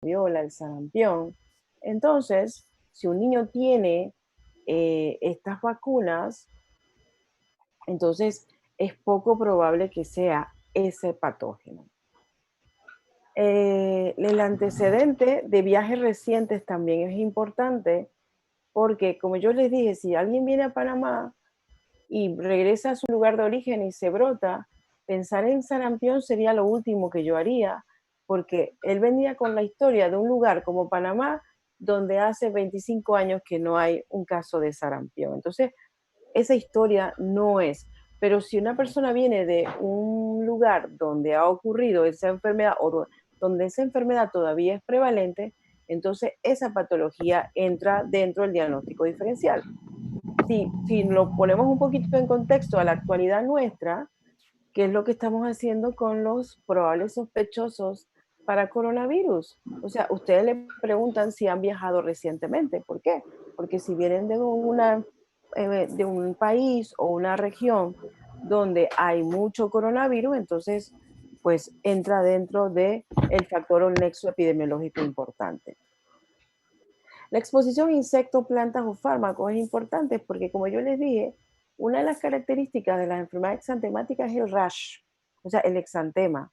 variola, el sarampión. Entonces, si un niño tiene estas vacunas, entonces es poco probable que sea ese patógeno. El antecedente de viajes recientes también es importante porque, como yo les dije, si alguien viene a Panamá y regresa a su lugar de origen y se brota, pensar en sarampión sería lo último que yo haría, porque él venía con la historia de un lugar como Panamá, donde hace 25 años que no hay un caso de sarampión. Entonces, esa historia no es. Pero si una persona viene de un lugar donde ha ocurrido esa enfermedad o donde esa enfermedad todavía es prevalente, entonces esa patología entra dentro del diagnóstico diferencial. Si lo ponemos un poquito en contexto a la actualidad nuestra, ¿qué es lo que estamos haciendo con los probables sospechosos para coronavirus? O sea, ustedes le preguntan si han viajado recientemente. ¿Por qué? Porque si vienen de un país o una región donde hay mucho coronavirus, entonces pues entra dentro del factor o nexo epidemiológico importante. La exposición a insectos, plantas o fármacos es importante porque, como yo les dije, una de las características de las enfermedades exantemáticas es el rash, o sea, el exantema.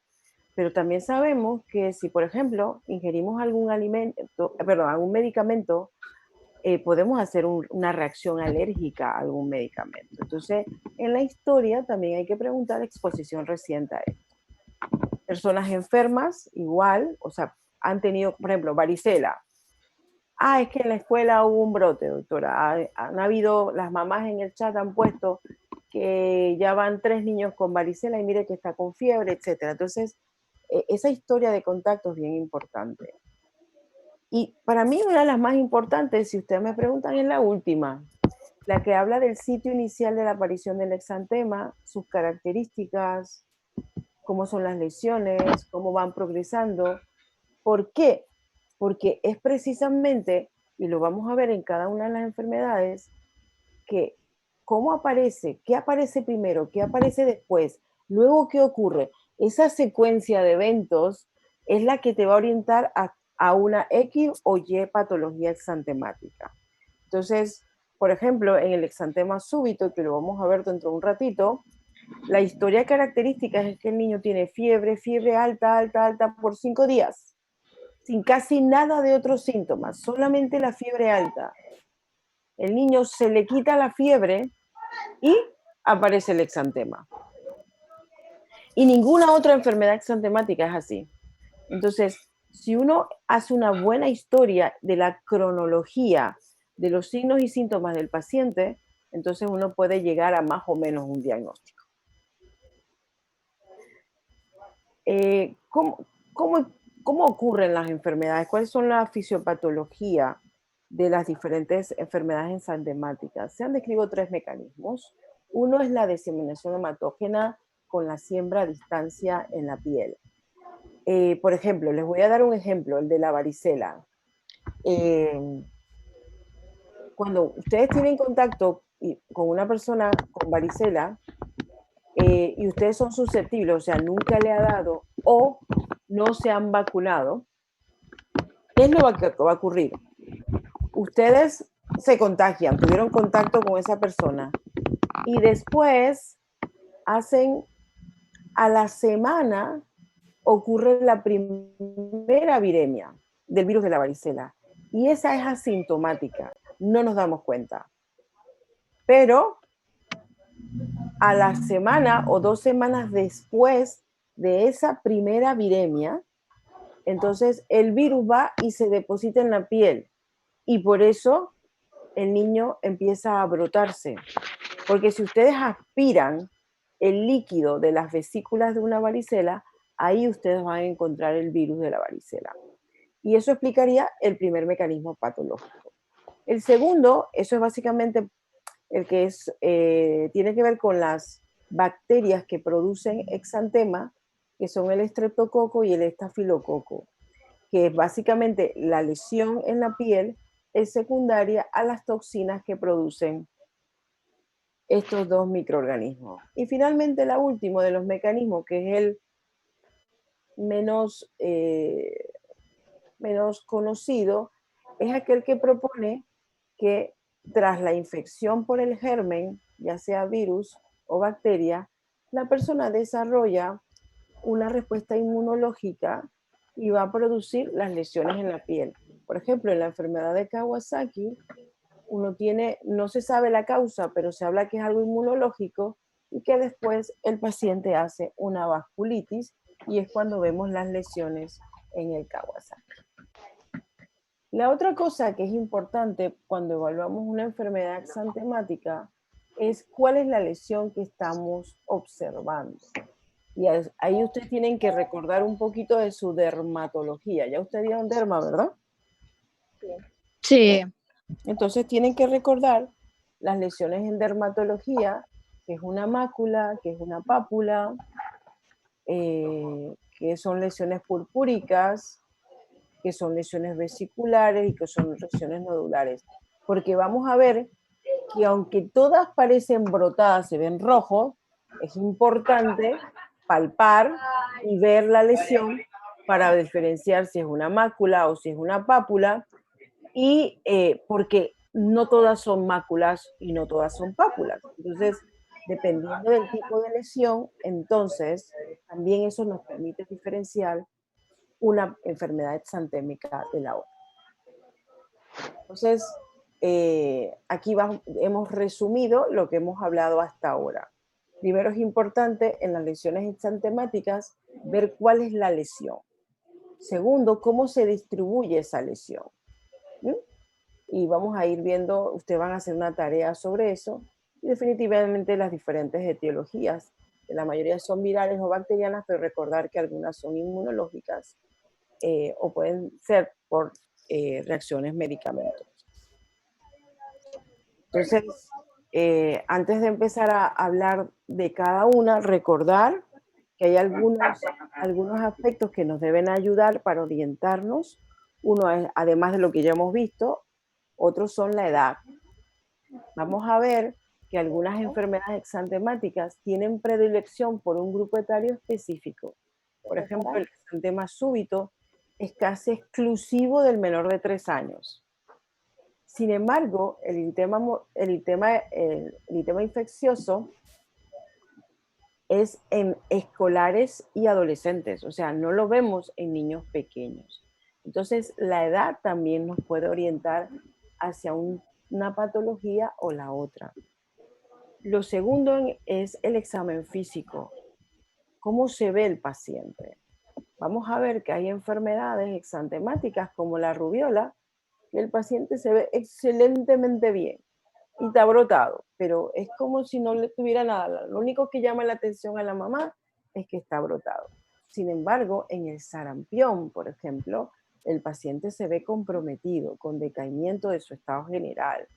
Pero también sabemos que si, por ejemplo, ingerimos algún medicamento, podemos hacer una reacción alérgica a algún medicamento. Entonces, en la historia también hay que preguntar exposición reciente a esto. Personas enfermas, igual, o sea, han tenido, por ejemplo, varicela. Es que en la escuela hubo un brote, doctora. Han habido, las mamás en el chat han puesto que ya van 3 niños con varicela y mire que está con fiebre, etcétera. Entonces, esa historia de contacto es bien importante. Y para mí una de las más importantes, si ustedes me preguntan, es la última, la que habla del sitio inicial de la aparición del exantema, sus características, cómo son las lesiones, cómo van progresando. ¿Por qué? Porque es precisamente, y lo vamos a ver en cada una de las enfermedades, que cómo aparece, qué aparece primero, qué aparece después, luego qué ocurre. Esa secuencia de eventos es la que te va a orientar a una X o Y patología exantemática. Entonces, por ejemplo, en el exantema súbito, que lo vamos a ver dentro de un ratito, la historia característica es que el niño tiene fiebre, fiebre alta, alta, alta por 5 días, sin casi nada de otros síntomas, solamente la fiebre alta. El niño se le quita la fiebre y aparece el exantema. Y ninguna otra enfermedad exantemática es así. Entonces, si uno hace una buena historia de la cronología de los signos y síntomas del paciente, entonces uno puede llegar a más o menos un diagnóstico. ¿Cómo ocurren las enfermedades? ¿Cuáles son la fisiopatología de las diferentes enfermedades exantemáticas? Se han descrito 3 mecanismos. Uno es la diseminación hematógena con la siembra a distancia en la piel. Por ejemplo, les voy a dar un ejemplo, el de la varicela. Cuando ustedes tienen contacto con una persona con varicela y ustedes son susceptibles, o sea, nunca le ha dado o no se han vacunado, ¿qué es lo que va a ocurrir? Ustedes se contagian, tuvieron contacto con esa persona y después a la semana ocurre la primera viremia del virus de la varicela y esa es asintomática, no nos damos cuenta. Pero a la semana o 2 semanas después de esa primera viremia, entonces el virus va y se deposita en la piel y por eso el niño empieza a brotarse. Porque si ustedes aspiran el líquido de las vesículas de una varicela, ahí ustedes van a encontrar el virus de la varicela. Y eso explicaría el primer mecanismo patológico. El segundo, eso es básicamente el que tiene que ver con las bacterias que producen exantema, que son el estreptococo y el estafilococo, que es básicamente la lesión en la piel es secundaria a las toxinas que producen estos 2 microorganismos. Y finalmente, la última de los mecanismos, que es el menos menos conocido es aquel que propone que tras la infección por el germen, ya sea virus o bacteria, la persona desarrolla una respuesta inmunológica y va a producir las lesiones en la piel. Por ejemplo, en la enfermedad de Kawasaki, uno tiene, no se sabe la causa, pero se habla que es algo inmunológico y que después el paciente hace una vasculitis y es cuando vemos las lesiones en el Kawasaki. La otra cosa que es importante cuando evaluamos una enfermedad exantemática es cuál es la lesión que estamos observando. Y ahí ustedes tienen que recordar un poquito de su dermatología. Ya usted dio un derma, ¿verdad? Sí. Entonces tienen que recordar las lesiones en dermatología, que es una mácula, que es una pápula, que son lesiones purpúricas, que son lesiones vesiculares y que son lesiones nodulares. Porque vamos a ver que aunque todas parecen brotadas, se ven rojos, es importante palpar y ver la lesión para diferenciar si es una mácula o si es una pápula, y porque no todas son máculas y no todas son pápulas. Entonces, dependiendo del tipo de lesión, entonces también eso nos permite diferenciar una enfermedad exantémica de la otra. Entonces, aquí hemos resumido lo que hemos hablado hasta ahora. Primero es importante en las lesiones exantemáticas ver cuál es la lesión. Segundo, cómo se distribuye esa lesión. ¿Mm? Y vamos a ir viendo, ustedes van a hacer una tarea sobre eso, y definitivamente las diferentes etiologías. La mayoría son virales o bacterianas, pero recordar que algunas son inmunológicas o pueden ser por reacciones medicamentosas. Entonces, antes de empezar a hablar de cada una, recordar que hay algunos aspectos que nos deben ayudar para orientarnos. Uno es, además de lo que ya hemos visto, otros son la edad. Vamos a ver que algunas enfermedades exantemáticas tienen predilección por un grupo etario específico. Por ejemplo, el exantema súbito es casi exclusivo del menor de 3 años. Sin embargo, el eritema infeccioso es en escolares y adolescentes, o sea, no lo vemos en niños pequeños. Entonces, la edad también nos puede orientar hacia una patología o la otra. Lo segundo es el examen físico. ¿Cómo se ve el paciente? Vamos a ver que hay enfermedades exantemáticas como la rubiola, que el paciente se ve excelentemente bien y está brotado, pero es como si no le tuviera nada. Lo único que llama la atención a la mamá es que está brotado. Sin embargo, en el sarampión, por ejemplo, el paciente se ve comprometido, con decaimiento de su estado general,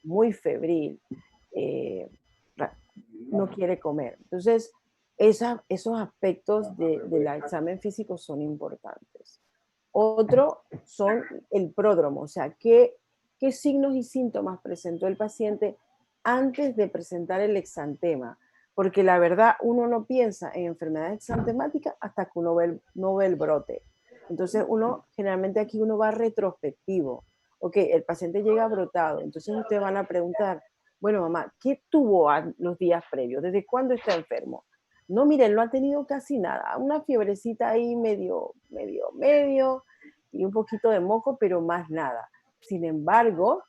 muy febril, no quiere comer. Entonces, esos aspectos del examen físico son importantes. Otro son el pródromo, o sea, qué signos y síntomas presentó el paciente antes de presentar el exantema. Porque la verdad, uno no piensa en enfermedades exantemáticas hasta que uno no ve el brote. Entonces, generalmente aquí uno va retrospectivo. Ok, el paciente llega brotado, entonces ustedes van a preguntar, bueno, mamá, ¿qué tuvo los días previos? ¿Desde cuándo está enfermo? No, miren, no ha tenido casi nada. Una fiebrecita ahí medio, y un poquito de moco, pero más nada. Sin embargo,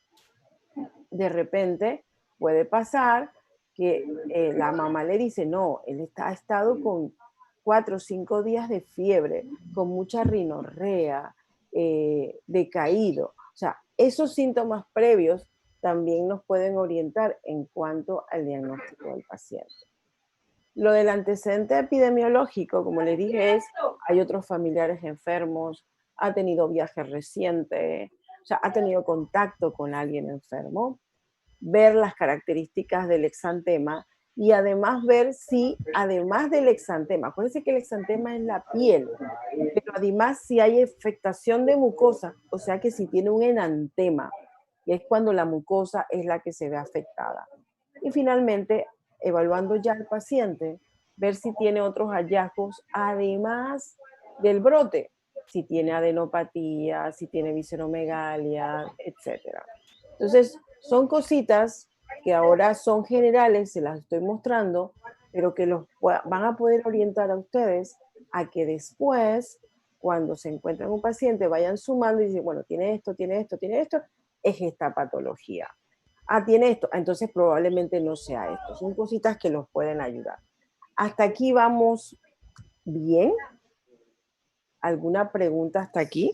de repente puede pasar que la mamá le dice, no, él ha estado con 4 o 5 días de fiebre, con mucha rinorrea, decaído. O sea, esos síntomas previos también nos pueden orientar en cuanto al diagnóstico del paciente. Lo del antecedente epidemiológico, como le dije, es, hay otros familiares enfermos, ha tenido viajes recientes, o sea, ha tenido contacto con alguien enfermo, ver las características del exantema y además ver si, además del exantema, acuérdense que el exantema es la piel, pero además si hay afectación de mucosa, o sea que si tiene un enantema, y es cuando la mucosa es la que se ve afectada. Y finalmente, evaluando ya al paciente, ver si tiene otros hallazgos además del brote. si tiene adenopatía, si tiene visceromegalia, etc. Entonces, son cositas que ahora son generales, se las estoy mostrando, pero que van a poder orientar a ustedes a que después, cuando se encuentren un paciente, vayan sumando y dicen, bueno, tiene esto, tiene esto, tiene esto, es esta patología. Ah, tiene esto, entonces probablemente no sea esto. Son cositas que los pueden ayudar. Hasta aquí vamos bien. ¿Alguna pregunta hasta aquí?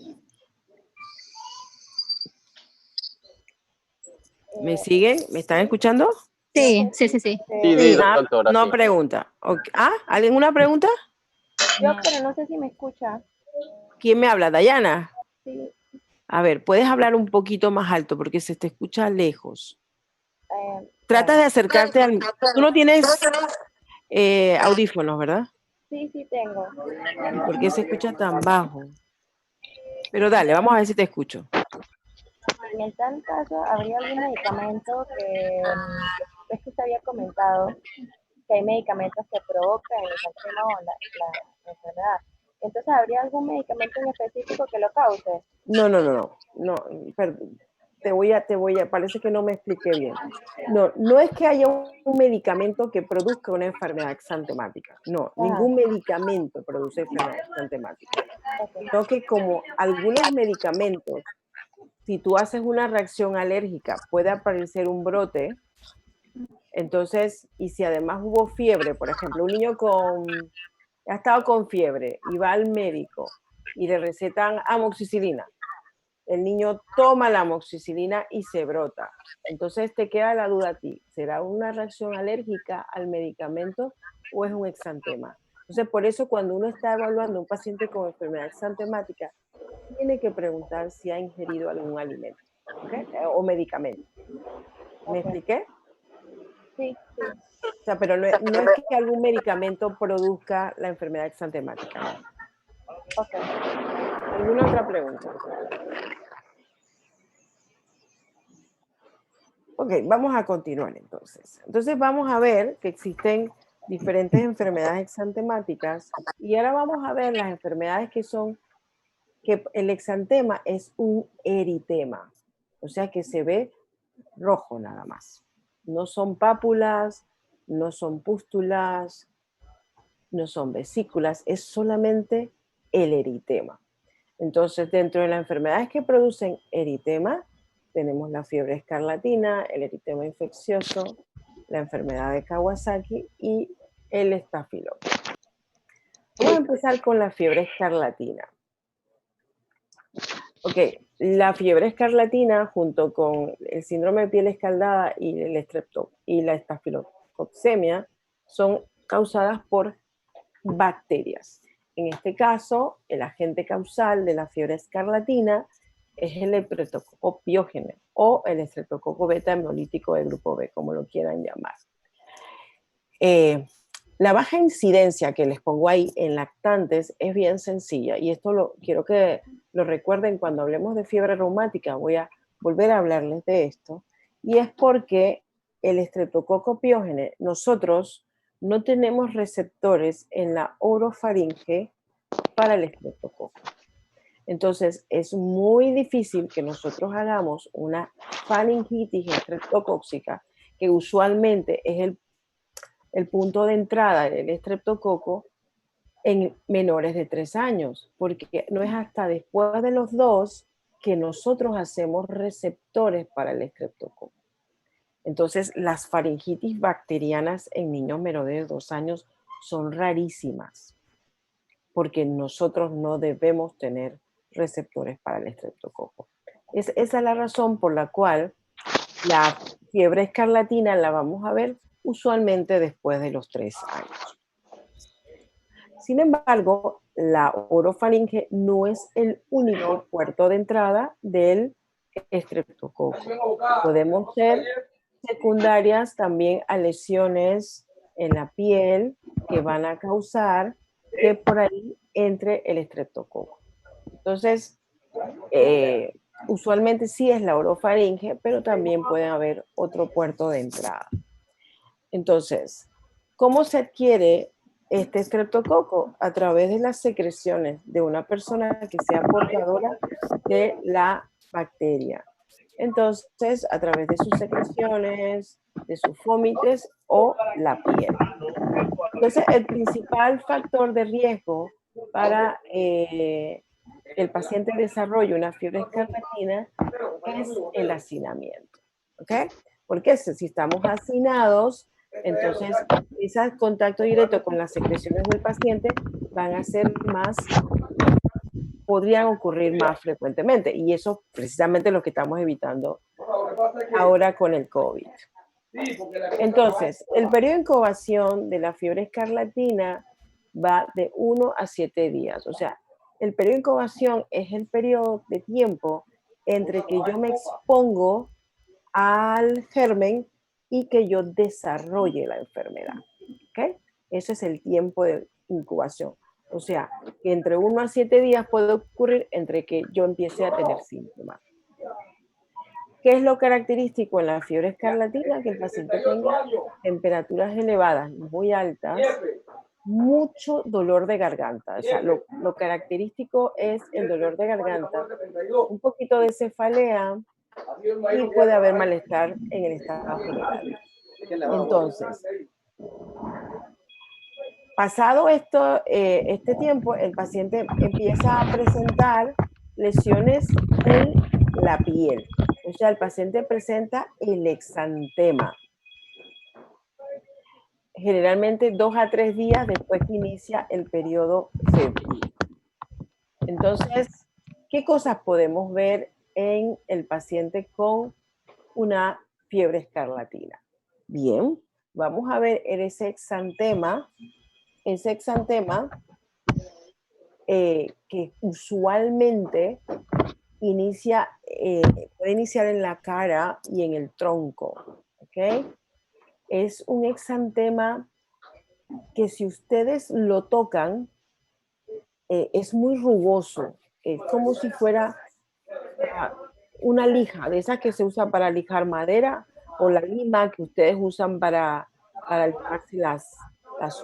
¿Me siguen? ¿Me están escuchando? Sí, sí, sí, sí. Sí, Sí. doctora, No sí. pregunta. Okay. Ah, ¿alguna pregunta? Yo, pero no sé si me escucha. ¿Quién me habla? ¿Dayana? Sí, A ver, puedes hablar un poquito más alto porque se te escucha lejos. Trata bueno, de acercarte al... Tú no tienes audífonos, ¿verdad? sí, sí tengo. ¿Y por qué se escucha tan bajo? Pero dale, vamos a ver si te escucho. En el tal caso, ¿habría algún medicamento que, es que usted había comentado que hay medicamentos que provocan el exantema o la enfermedad? Entonces, ¿habría algún medicamento en específico que lo cause? No, perdón. Parece que no me expliqué bien. No es que haya un medicamento que produzca una enfermedad exantemática. No, ningún medicamento produce enfermedad exantemática. Okay. Sino que como algunos medicamentos, si tú haces una reacción alérgica, puede aparecer un brote. Entonces, y si además hubo fiebre, por ejemplo, un niño ha estado con fiebre y va al médico y le recetan amoxicilina. El niño toma la amoxicilina y se brota. Entonces te queda la duda a ti, ¿será una reacción alérgica al medicamento o es un exantema? Entonces, por eso cuando uno está evaluando a un paciente con enfermedad exantemática, tiene que preguntar si ha ingerido algún alimento, ¿okay? O medicamento. ¿Me expliqué? Sí, sí. O sea, pero no es que algún medicamento produzca la enfermedad exantemática, ¿no? Ok. ¿Alguna otra pregunta? Ok, vamos a continuar entonces. Entonces vamos a ver que existen diferentes enfermedades exantemáticas y ahora vamos a ver las enfermedades que el exantema es un eritema, o sea que se ve rojo nada más. No son pápulas, no son pústulas, no son vesículas, es solamente el eritema. Entonces, dentro de las enfermedades que producen eritema, tenemos la fiebre escarlatina, el eritema infeccioso, la enfermedad de Kawasaki y el estafilococo. Vamos a empezar con la fiebre escarlatina. Ok, la fiebre escarlatina junto con el síndrome de piel escaldada y y la estafilococcemia son causadas por bacterias. En este caso, el agente causal de la fiebre escarlatina es el estreptococo piógene o el estreptococo beta hemolítico de grupo B, como lo quieran llamar. La baja incidencia que les pongo ahí en lactantes es bien sencilla y esto quiero que lo recuerden cuando hablemos de fiebre reumática, voy a volver a hablarles de esto, y es porque el estreptococo piógene, nosotros no tenemos receptores en la orofaringe para el estreptococo. Entonces, es muy difícil que nosotros hagamos una faringitis estreptocóxica, que usualmente es el punto de entrada del estreptococo en menores de 3 años, porque no es hasta después de los 2 que nosotros hacemos receptores para el estreptococo. Entonces, las faringitis bacterianas en niños menores de 2 años son rarísimas, porque nosotros no debemos tener receptores para el estreptococo. Esa es la razón por la cual la fiebre escarlatina la vamos a ver usualmente después de los 3 años. Sin embargo, la orofaringe no es el único puerto de entrada del estreptococo. Podemos ser secundarias también a lesiones en la piel que van a causar que por ahí entre el estreptococo. Entonces, usualmente sí es la orofaringe, pero también puede haber otro puerto de entrada. Entonces, ¿cómo se adquiere este estreptococo a través de las secreciones de una persona que sea portadora de la bacteria. Entonces, a través de sus secreciones, de sus vómites o la piel. Entonces, el principal factor de riesgo para el paciente desarrolle una fiebre escarlatina es el hacinamiento. ¿Ok? Porque si estamos hacinados, entonces ese contacto directo con las secreciones del paciente van a ser más, podrían ocurrir más frecuentemente. Y eso precisamente lo que estamos evitando ahora con el COVID. Entonces, el periodo de incubación de la fiebre escarlatina va de 1 a 7 días. O sea, el periodo de incubación es el periodo de tiempo entre que yo me expongo al germen y que yo desarrolle la enfermedad. ¿Ok? Ese es el tiempo de incubación. O sea, que entre 1 a 7 días puede ocurrir entre que yo empiece a tener síntomas. ¿Qué es lo característico en la fiebre escarlatina? Que el paciente tenga temperaturas elevadas, muy altas, mucho dolor de garganta. O sea, lo característico es el dolor de garganta, un poquito de cefalea y puede haber malestar en el estado general. Entonces, pasado este tiempo, el paciente empieza a presentar lesiones en la piel. O sea, el paciente presenta el exantema. Generalmente 2 a 3 días después que inicia el periodo febril. Entonces, ¿qué cosas podemos ver en el paciente con una fiebre escarlatina? Bien, vamos a ver ese exantema que usualmente puede iniciar en la cara y en el tronco, ¿ok? Es un exantema que si ustedes lo tocan, es muy rugoso, es como si fuera una lija, de esas que se usa para lijar madera, o la lima que ustedes usan para lijarse las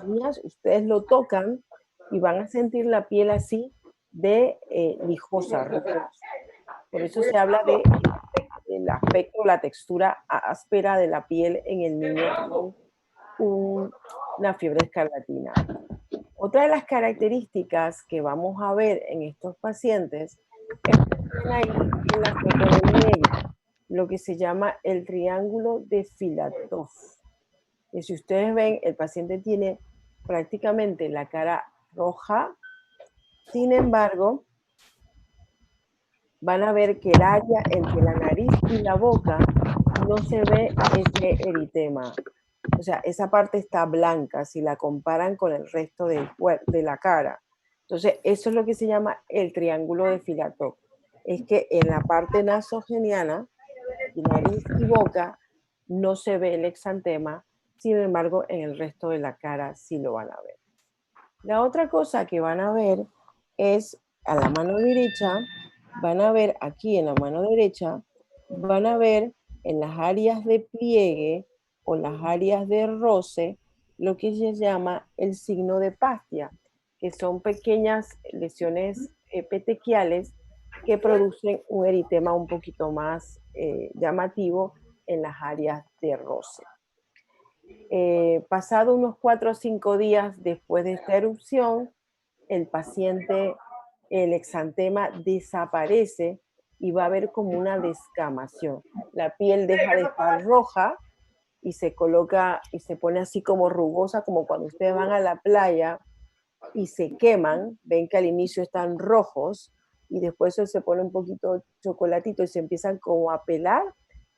uñas. Ustedes lo tocan y van a sentir la piel así de lijosa, rugosa. Por eso se habla del aspecto, la textura áspera de la piel en el niño con una fiebre escarlatina. Otra de las características que vamos a ver en estos pacientes es ahí en la foto de medio, lo que se llama el triángulo de Filatov. Y si ustedes ven, el paciente tiene prácticamente la cara roja, sin embargo, van a ver que el área entre la nariz y la boca no se ve ese eritema. O sea, esa parte está blanca si la comparan con el resto de la cara. Entonces, eso es lo que se llama el triángulo de Filatov. Es que en la parte nasogeniana, nariz y boca, no se ve el exantema, sin embargo, en el resto de la cara sí lo van a ver. La otra cosa que van a ver es a la mano derecha, van a ver aquí en la mano derecha, van a ver en las áreas de pliegue o las áreas de roce lo que se llama el signo de Pastia, que son pequeñas lesiones petequiales que producen un eritema un poquito más llamativo en las áreas de roce. Pasado unos 4 o 5 días después de esta erupción, el paciente, el exantema desaparece y va a haber como una descamación. La piel deja de estar roja y se coloca y se pone así como rugosa, como cuando ustedes van a la playa y se queman, ven que al inicio están rojos y después eso se pone un poquito chocolatito y se empiezan como a pelar.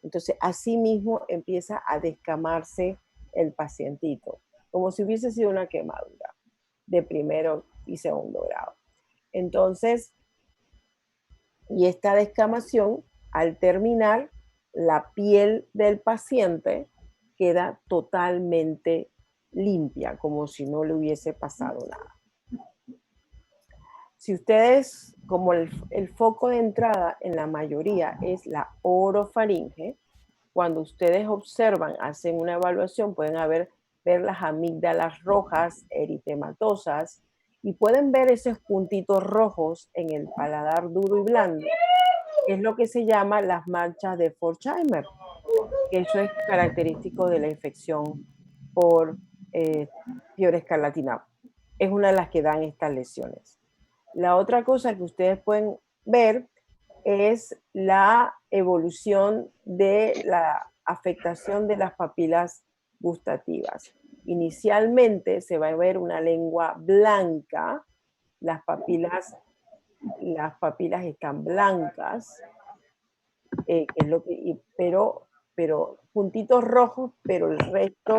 Entonces así mismo empieza a descamarse el pacientito, como si hubiese sido una quemadura de primero y segundo grado. Entonces, y esta descamación, al terminar, la piel del paciente queda totalmente limpia, como si no le hubiese pasado nada. Si ustedes, como el foco de entrada en la mayoría es la orofaringe, cuando ustedes observan, hacen una evaluación, pueden ver ver las amígdalas rojas eritematosas y pueden ver esos puntitos rojos en el paladar duro y blando, que es lo que se llama las manchas de Forchheimer, que eso es característico de la infección por fiebre escarlatina. Es una de las que dan estas lesiones. La otra cosa que ustedes pueden ver es la evolución de la afectación de las papilas gustativas. Inicialmente se va a ver una lengua blanca, las papilas están blancas, que es lo que, pero puntitos rojos, pero el resto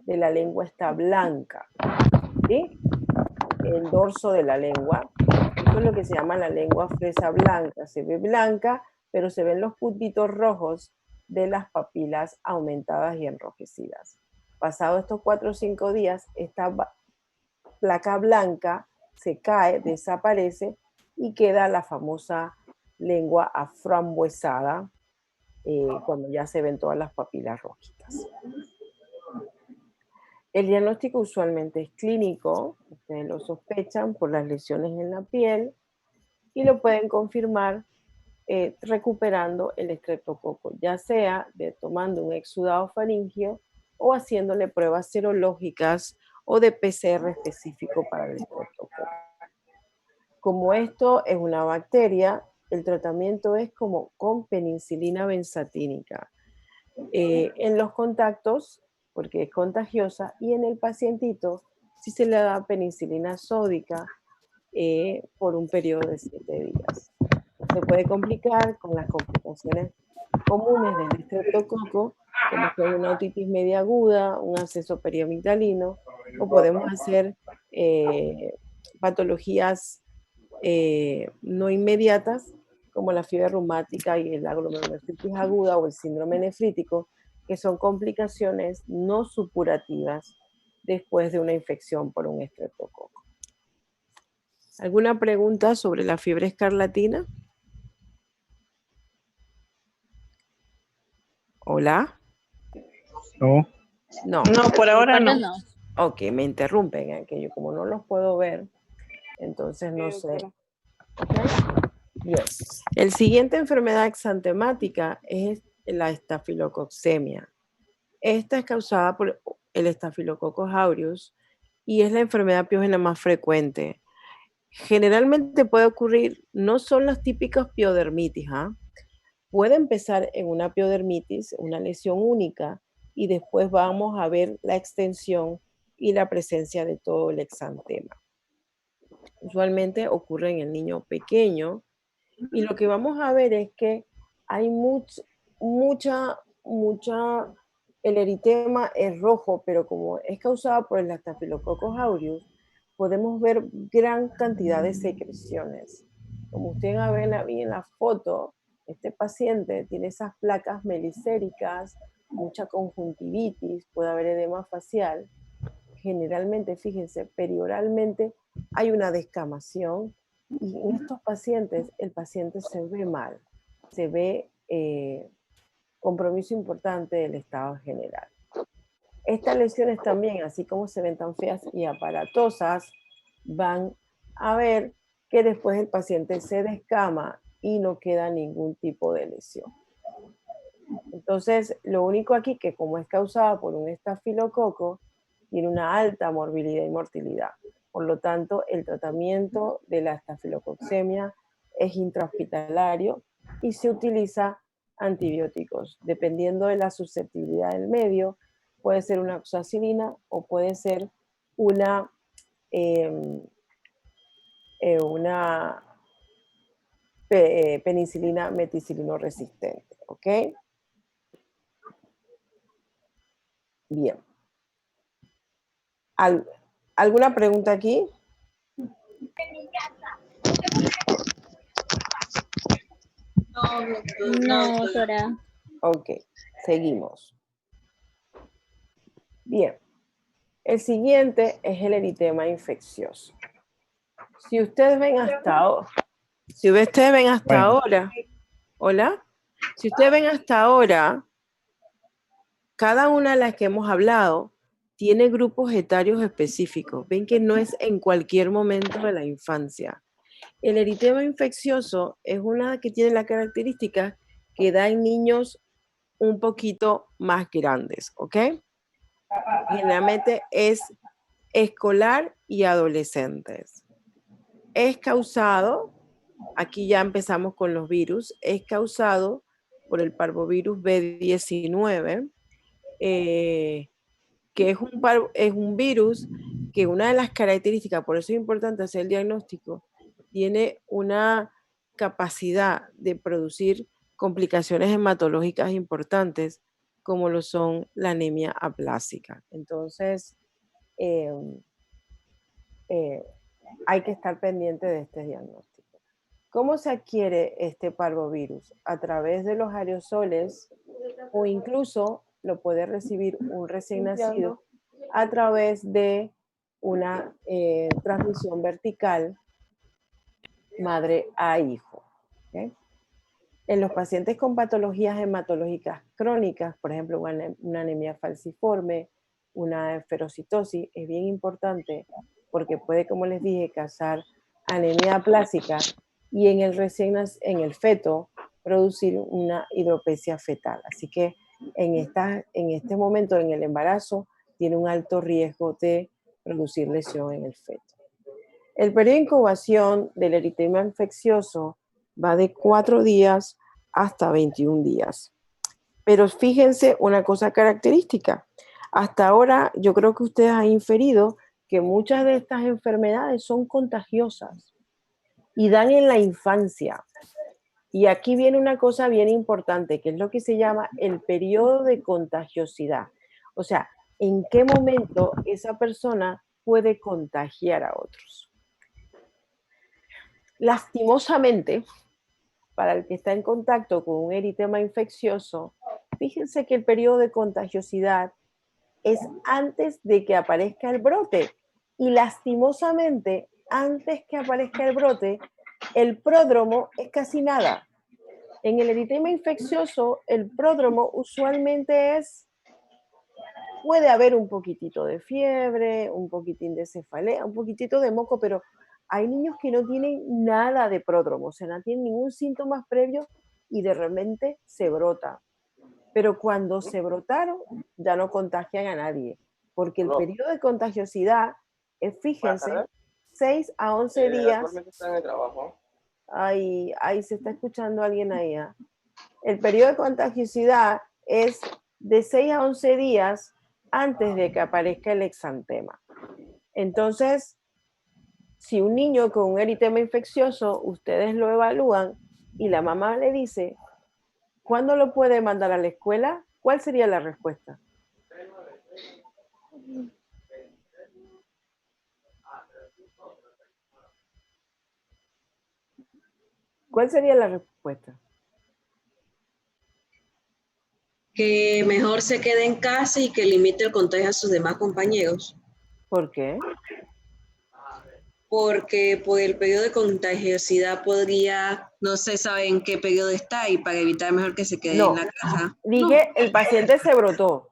de la lengua está blanca, ¿sí? El dorso de la lengua. Esto es lo que se llama la lengua fresa blanca. Se ve blanca, pero se ven los puntitos rojos de las papilas aumentadas y enrojecidas. Pasado estos 4 o 5 días, esta placa blanca se cae, desaparece y queda la famosa lengua aframbuesada, cuando ya se ven todas las papilas rojitas. El diagnóstico usualmente es clínico, ustedes lo sospechan por las lesiones en la piel y lo pueden confirmar recuperando el estreptococo, ya sea tomando un exudado faríngeo o haciéndole pruebas serológicas o de PCR específico para el estreptococo. Como esto es una bacteria, el tratamiento es como con penicilina benzatínica. En los contactos, porque es contagiosa, y en el pacientito, si se le da penicilina sódica por un periodo de 7 días. Se puede complicar con las complicaciones comunes del estreptococo, como son una otitis media aguda, un absceso periamigdalino, o podemos hacer patologías no inmediatas, como la fiebre reumática y la glomerulonefritis aguda o el síndrome nefrítico, que son complicaciones no supurativas después de una infección por un estreptococo. ¿Alguna pregunta sobre la fiebre escarlatina? ¿Hola? No. No. No, por ahora no. Ok, me interrumpen, que yo como no los puedo ver, entonces no sé. ¿Okay? Bien. El siguiente enfermedad exantemática es la estafilococcemia. Esta es causada por el Staphylococcus aureus y es la enfermedad piógena más frecuente. Generalmente puede ocurrir, no son las típicas piodermitis, puede empezar en una piodermitis, una lesión única, y después vamos a ver la extensión y la presencia de todo el exantema. Usualmente ocurre en el niño pequeño, y lo que vamos a ver es que hay el eritema es rojo, pero como es causado por el Staphylococcus aureus, podemos ver gran cantidad de secreciones. Como ustedes ven ahí en la foto, este paciente tiene esas placas melicéricas, mucha conjuntivitis, puede haber edema facial. Generalmente, fíjense, perioralmente hay una descamación y en estos pacientes el paciente se ve mal, se ve compromiso importante del estado general. Estas lesiones también, así como se ven tan feas y aparatosas, van a ver que después el paciente se descama y no queda ningún tipo de lesión. Entonces, lo único aquí que como es causada por un estafilococo, tiene una alta morbilidad y mortalidad. Por lo tanto, el tratamiento de la estafilococcemia es intrahospitalario y se utiliza antibióticos. Dependiendo de la susceptibilidad del medio, puede ser una oxacilina o puede ser una penicilina meticilino resistente, ¿ok? Bien. ¿Alguna pregunta aquí? No, doctora. Ok, seguimos. Bien. El siguiente es el eritema infeccioso. Si ustedes ven hasta ahora, ¿hola? Si ustedes ven hasta ahora, cada una de las que hemos hablado tiene grupos etarios específicos. Ven que no es en cualquier momento de la infancia. El eritema infeccioso es una que tiene la característica que da en niños un poquito más grandes, ¿ok? Generalmente es escolar y adolescentes. Es causado, aquí ya empezamos con los virus, es causado por el parvovirus B19, que es un virus que una de las características, por eso es importante hacer el diagnóstico, tiene una capacidad de producir complicaciones hematológicas importantes, como lo son la anemia aplásica. Entonces, eh, hay que estar pendiente de este diagnóstico. ¿Cómo se adquiere este parvovirus? A través de los aerosoles o incluso lo puede recibir un recién nacido a través de una transmisión vertical madre a hijo. ¿Okay? En los pacientes con patologías hematológicas crónicas, por ejemplo, una anemia falciforme, una enferocitosis, es bien importante porque puede, como les dije, causar anemia aplásica y en el feto producir una hidropesia fetal. Así que en este momento, en el embarazo, tiene un alto riesgo de producir lesión en el feto. El periodo de incubación del eritema infeccioso va de 4 días hasta 21 días. Pero fíjense una cosa característica. Hasta ahora yo creo que ustedes han inferido que muchas de estas enfermedades son contagiosas y dan en la infancia. Y aquí viene una cosa bien importante, que es lo que se llama el periodo de contagiosidad. O sea, ¿en qué momento esa persona puede contagiar a otros? Lastimosamente, para el que está en contacto con un eritema infeccioso, fíjense que el periodo de contagiosidad es antes de que aparezca el brote. Y lastimosamente, antes que aparezca el brote, el pródromo es casi nada. En el eritema infeccioso, el pródromo usualmente puede haber un poquitito de fiebre, un poquitín de cefalea, un poquitito de moco, pero hay niños que no tienen nada de pródromo, o sea, no tienen ningún síntoma previo y de repente se brota. Pero cuando se brotaron, ya no contagian a nadie, porque el periodo de contagiosidad es, fíjense, 6 a 11 días. Ahí se está escuchando alguien ahí. ¿Eh? El periodo de contagiosidad es de 6 a 11 días antes de que aparezca el exantema. Entonces, si un niño con un eritema infeccioso, ustedes lo evalúan y la mamá le dice, ¿cuándo lo puede mandar a la escuela? ¿Cuál sería la respuesta? ¿Cuál sería la respuesta? Que mejor se quede en casa y que limite el contagio a sus demás compañeros. ¿Por qué? Porque por el periodo de contagiosidad podría, no se sabe en qué periodo está y para evitar mejor que se quede en la casa. Dije, el paciente se brotó.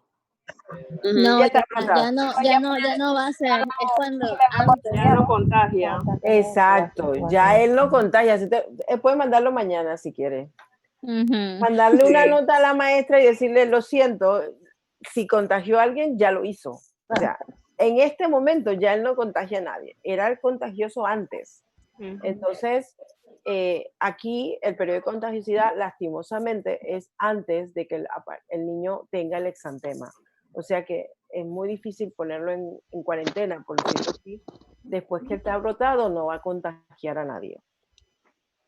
No, ya no va a ser. Es cuando antes. Ya no contagia. Exacto, ya él no contagia. Puede mandarlo mañana si quiere. Mandarle una nota a la maestra y decirle, lo siento, si contagió a alguien, ya lo hizo. O sea, en este momento ya él no contagia a nadie. Era el contagioso antes. Entonces, aquí el periodo de contagiosidad, lastimosamente, es antes de que el niño tenga el exantema. O sea que es muy difícil ponerlo en cuarentena, por decirlo así. Después que está brotado, no va a contagiar a nadie.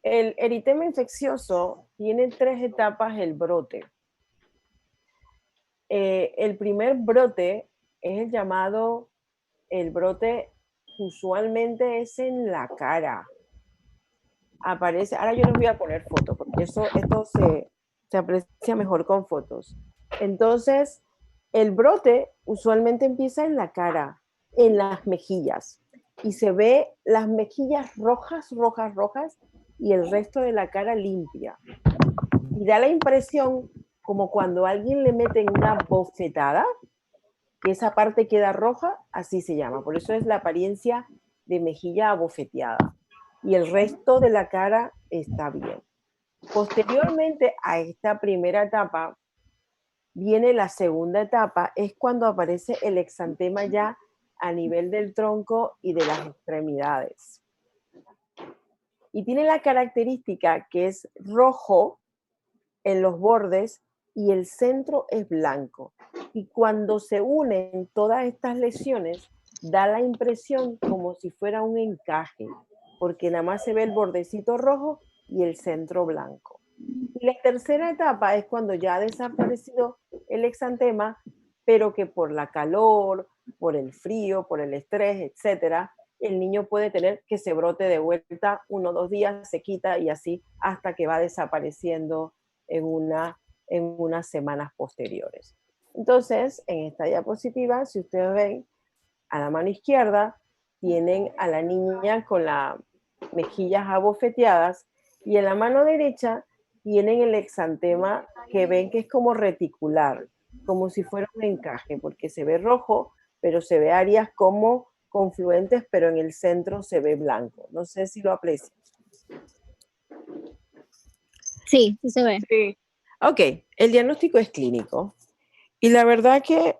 El eritema infeccioso tiene 3 etapas el brote. El primer brote es el llamado, el brote usualmente es en la cara. Aparece, ahora yo les voy a poner fotos, porque esto se aprecia mejor con fotos. Entonces, el brote usualmente empieza en la cara, en las mejillas, y se ve las mejillas rojas, y el resto de la cara limpia. Y da la impresión como cuando a alguien le meten una bofetada, que esa parte queda roja, así se llama. Por eso es la apariencia de mejilla abofeteada. Y el resto de la cara está bien. Posteriormente a esta primera etapa, viene la segunda etapa, es cuando aparece el exantema ya a nivel del tronco y de las extremidades. Y tiene la característica que es rojo en los bordes y el centro es blanco. Y cuando se unen todas estas lesiones, da la impresión como si fuera un encaje, porque nada más se ve el bordecito rojo y el centro blanco. Y la tercera etapa es cuando ya ha desaparecido el exantema, pero que por la calor, por el frío, por el estrés, etcétera, el niño puede tener que se brote de vuelta 1 o 2 días, se quita y así hasta que va desapareciendo en unas semanas posteriores. Entonces, en esta diapositiva, si ustedes ven, a la mano izquierda tienen a la niña con las mejillas abofeteadas y en la mano derecha tienen el exantema que ven que es como reticular, como si fuera un encaje, porque se ve rojo, pero se ve áreas como confluentes, pero en el centro se ve blanco. No sé si lo aprecian. Sí, sí se ve. Sí. Ok, el diagnóstico es clínico. Y la verdad que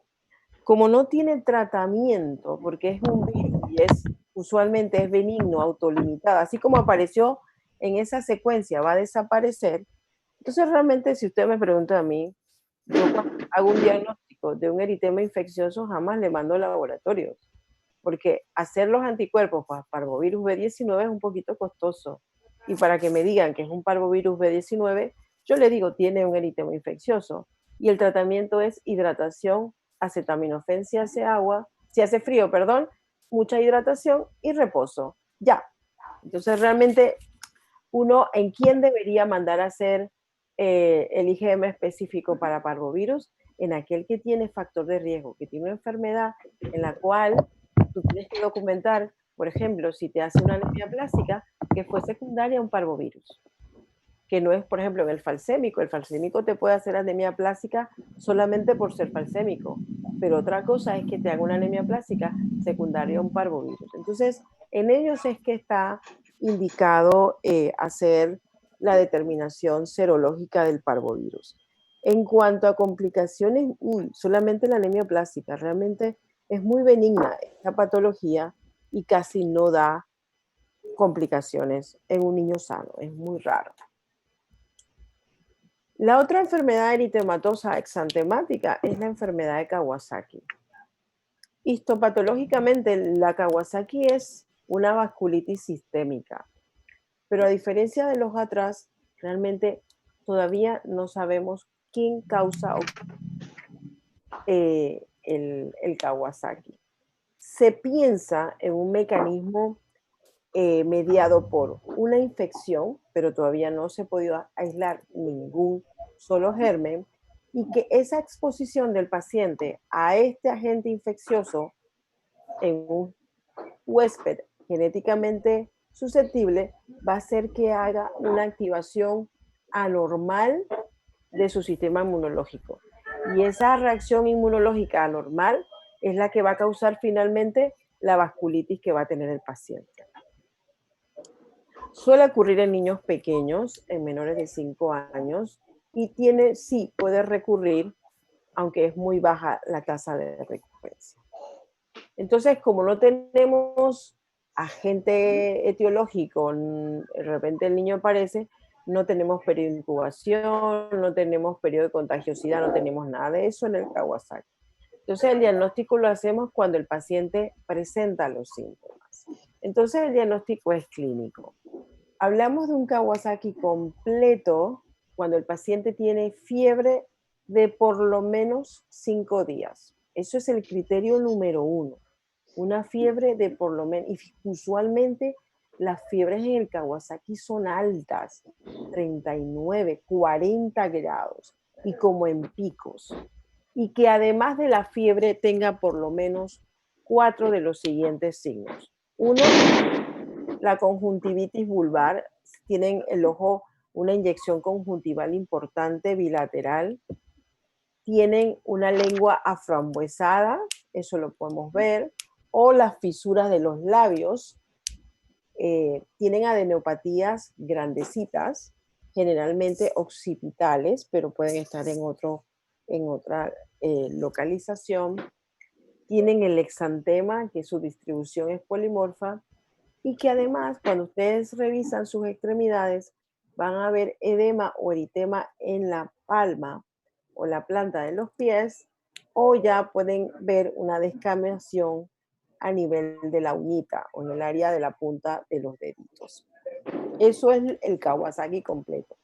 como no tiene tratamiento, porque es un virus y usualmente es benigno, autolimitado, así como apareció en esa secuencia, va a desaparecer. Entonces realmente si usted me pregunta a mí, yo cuando hago un diagnóstico de un eritema infeccioso jamás le mando a laboratorios, porque hacer los anticuerpos para parvovirus B19 es un poquito costoso. Y para que me digan que es un parvovirus B19, yo le digo, tiene un eritema infeccioso. Y el tratamiento es hidratación, acetaminofén si hace agua, si hace frío, perdón, mucha hidratación y reposo. Ya. Entonces realmente uno, ¿en quién debería mandar a hacer el IgM específico para parvovirus? En aquel que tiene factor de riesgo, que tiene una enfermedad en la cual tú tienes que documentar, por ejemplo, si te hace una anemia plástica, que fue secundaria a un parvovirus, que no es, por ejemplo, en el falsémico. El falsémico te puede hacer anemia plástica solamente por ser falsémico, pero otra cosa es que te haga una anemia plástica secundaria a un parvovirus. Entonces, en ellos es que está indicado hacer la determinación serológica del parvovirus. En cuanto a complicaciones, solamente la anemia plástica, realmente es muy benigna esta patología y casi no da complicaciones en un niño sano, es muy raro. La otra enfermedad eritematosa exantemática es la enfermedad de Kawasaki. Histopatológicamente, la Kawasaki es una vasculitis sistémica, pero a diferencia de los atrás, realmente todavía no sabemos quién causa el Kawasaki. Se piensa en un mecanismo mediado por una infección, pero todavía no se ha podido aislar ningún solo germen, y que esa exposición del paciente a este agente infeccioso en un huésped genéticamente susceptible va a hacer que haga una activación anormal de su sistema inmunológico. Y esa reacción inmunológica anormal es la que va a causar finalmente la vasculitis que va a tener el paciente. Suele ocurrir en niños pequeños, en menores de 5 años, y sí, puede recurrir, aunque es muy baja la tasa de recurrencia. Entonces, como no tenemos agente etiológico, de repente el niño aparece, no tenemos periodo de incubación, no tenemos periodo de contagiosidad, no tenemos nada de eso en el Kawasaki. Entonces, el diagnóstico lo hacemos cuando el paciente presenta los síntomas. Entonces, el diagnóstico es clínico. Hablamos de un Kawasaki completo cuando el paciente tiene fiebre de por lo menos 5 días. Eso es el criterio número 1. Una fiebre de por lo menos, y usualmente las fiebres en el Kawasaki son altas, 39, 40 grados, y como en picos. Y que además de la fiebre tenga por lo menos 4 de los siguientes signos. 1, la conjuntivitis vulvar, tienen el ojo una inyección conjuntival importante bilateral, tienen una lengua aframbuesada, eso lo podemos ver, o las fisuras de los labios, tienen adenopatías grandecitas, generalmente occipitales, pero pueden estar en otra localización. Tienen el exantema, que su distribución es polimorfa, y que además, cuando ustedes revisan sus extremidades, van a ver edema o eritema en la palma o la planta de los pies, o ya pueden ver una descamación a nivel de la uñita o en el área de la punta de los deditos. Eso es el Kawasaki completo.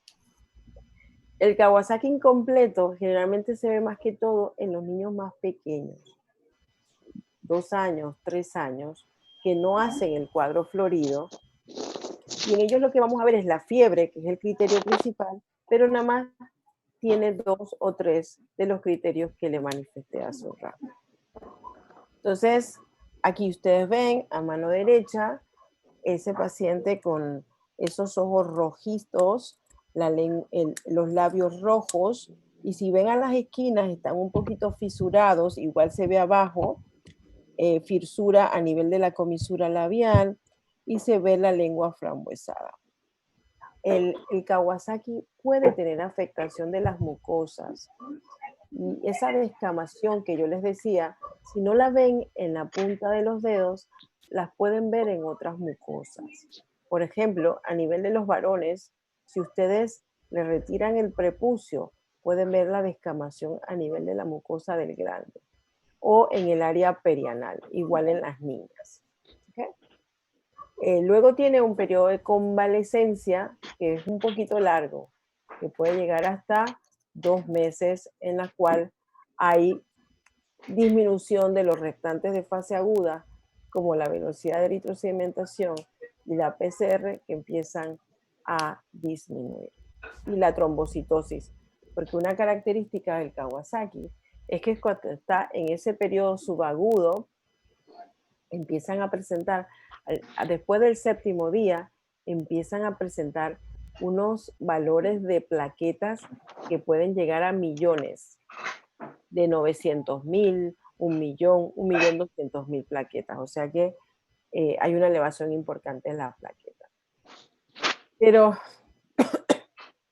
El Kawasaki incompleto generalmente se ve más que todo en los niños más pequeños, 2 años, 3 años, que no hacen el cuadro florido. Y en ellos lo que vamos a ver es la fiebre, que es el criterio principal, pero nada más tiene 2 o 3 de los criterios que le manifesté hace un rato. Entonces, aquí ustedes ven a mano derecha ese paciente con esos ojos rojizos, los labios rojos, y si ven a las esquinas están un poquito fisurados, igual se ve abajo, fisura a nivel de la comisura labial, y se ve la lengua frambuesada. El Kawasaki puede tener afectación de las mucosas, y esa descamación que yo les decía, si no la ven en la punta de los dedos, las pueden ver en otras mucosas. Por ejemplo, a nivel de los varones, si ustedes le retiran el prepucio, pueden ver la descamación a nivel de la mucosa del glande o en el área perianal, igual en las niñas. ¿Okay? Luego tiene un periodo de convalecencia que es un poquito largo, que puede llegar hasta 2 meses, en la cual hay disminución de los restantes de fase aguda, como la velocidad de eritrosedimentación y la PCR, que empiezan a disminuir. Y la trombocitosis, porque una característica del Kawasaki es que cuando está en ese periodo subagudo, empiezan a presentar, después del 7º día, empiezan a presentar unos valores de plaquetas que pueden llegar a millones, de 900,000, 1,000,000, 1,200,000 plaquetas. O sea que hay una elevación importante en las plaquetas. Pero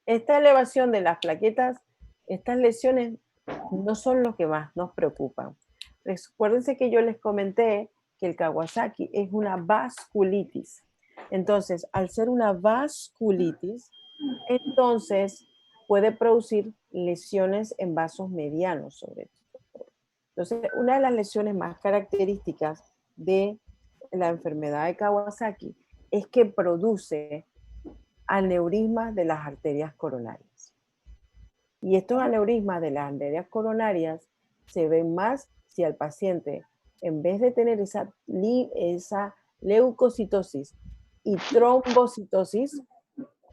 esta elevación de las plaquetas, estas lesiones, no son lo que más nos preocupan. Recuérdense que yo les comenté que el Kawasaki es una vasculitis. Entonces, al ser una vasculitis, entonces puede producir lesiones en vasos medianos, sobre todo. Entonces, una de las lesiones más características de la enfermedad de Kawasaki es que produce aneurismas de las arterias coronarias. Y estos aneurismas de las arterias coronarias se ven más si al paciente, en vez de tener esa leucocitosis y trombocitosis,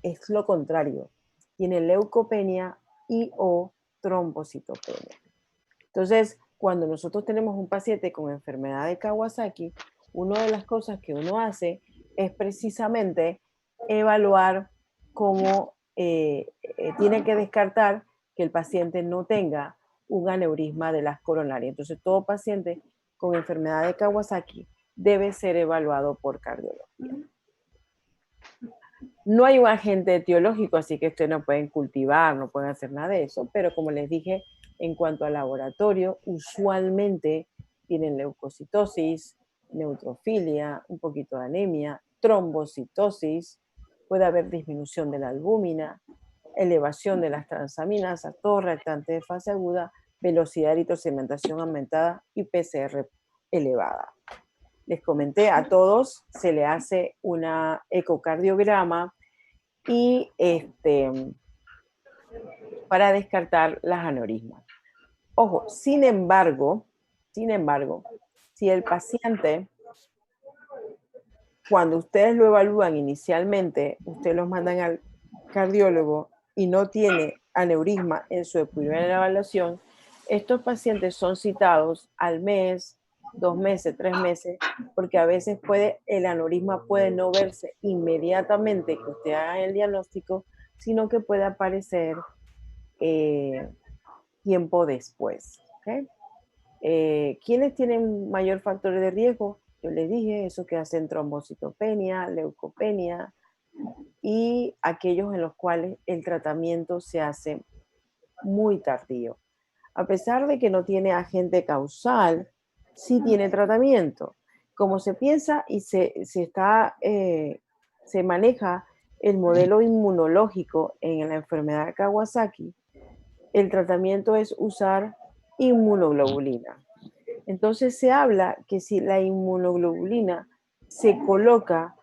es lo contrario. Tiene leucopenia y o trombocitopenia. Entonces, cuando nosotros tenemos un paciente con enfermedad de Kawasaki, una de las cosas que uno hace es precisamente evaluar cómo tiene que descartar que el paciente no tenga un aneurisma de las coronarias. Entonces, todo paciente con enfermedad de Kawasaki debe ser evaluado por cardiología. No hay un agente etiológico, así que ustedes no pueden cultivar, no pueden hacer nada de eso, pero como les dije, en cuanto al laboratorio, usualmente tienen leucocitosis, neutrofilia, un poquito de anemia, trombocitosis, puede haber disminución de la albúmina, elevación de las transaminasas, todo restante de fase aguda, velocidad de eritrosedimentación aumentada y PCR elevada. Les comenté, a todos se le hace una ecocardiograma y para descartar las aneurismas. Ojo, sin embargo, si el paciente, cuando ustedes lo evalúan inicialmente, ustedes los mandan al cardiólogo y no tiene aneurisma en su primera evaluación, estos pacientes son citados al mes, 2 meses, 3 meses, porque a veces el aneurisma puede no verse inmediatamente que usted haga el diagnóstico, sino que puede aparecer tiempo después. ¿Ok? ¿Quiénes tienen mayor factor de riesgo? Yo les dije, eso que hacen trombocitopenia, leucopenia y aquellos en los cuales el tratamiento se hace muy tardío. A pesar de que no tiene agente causal, sí tiene tratamiento. Como se piensa y se maneja el modelo inmunológico en la enfermedad de Kawasaki, el tratamiento es usar inmunoglobulina. Entonces se habla que si la inmunoglobulina se coloca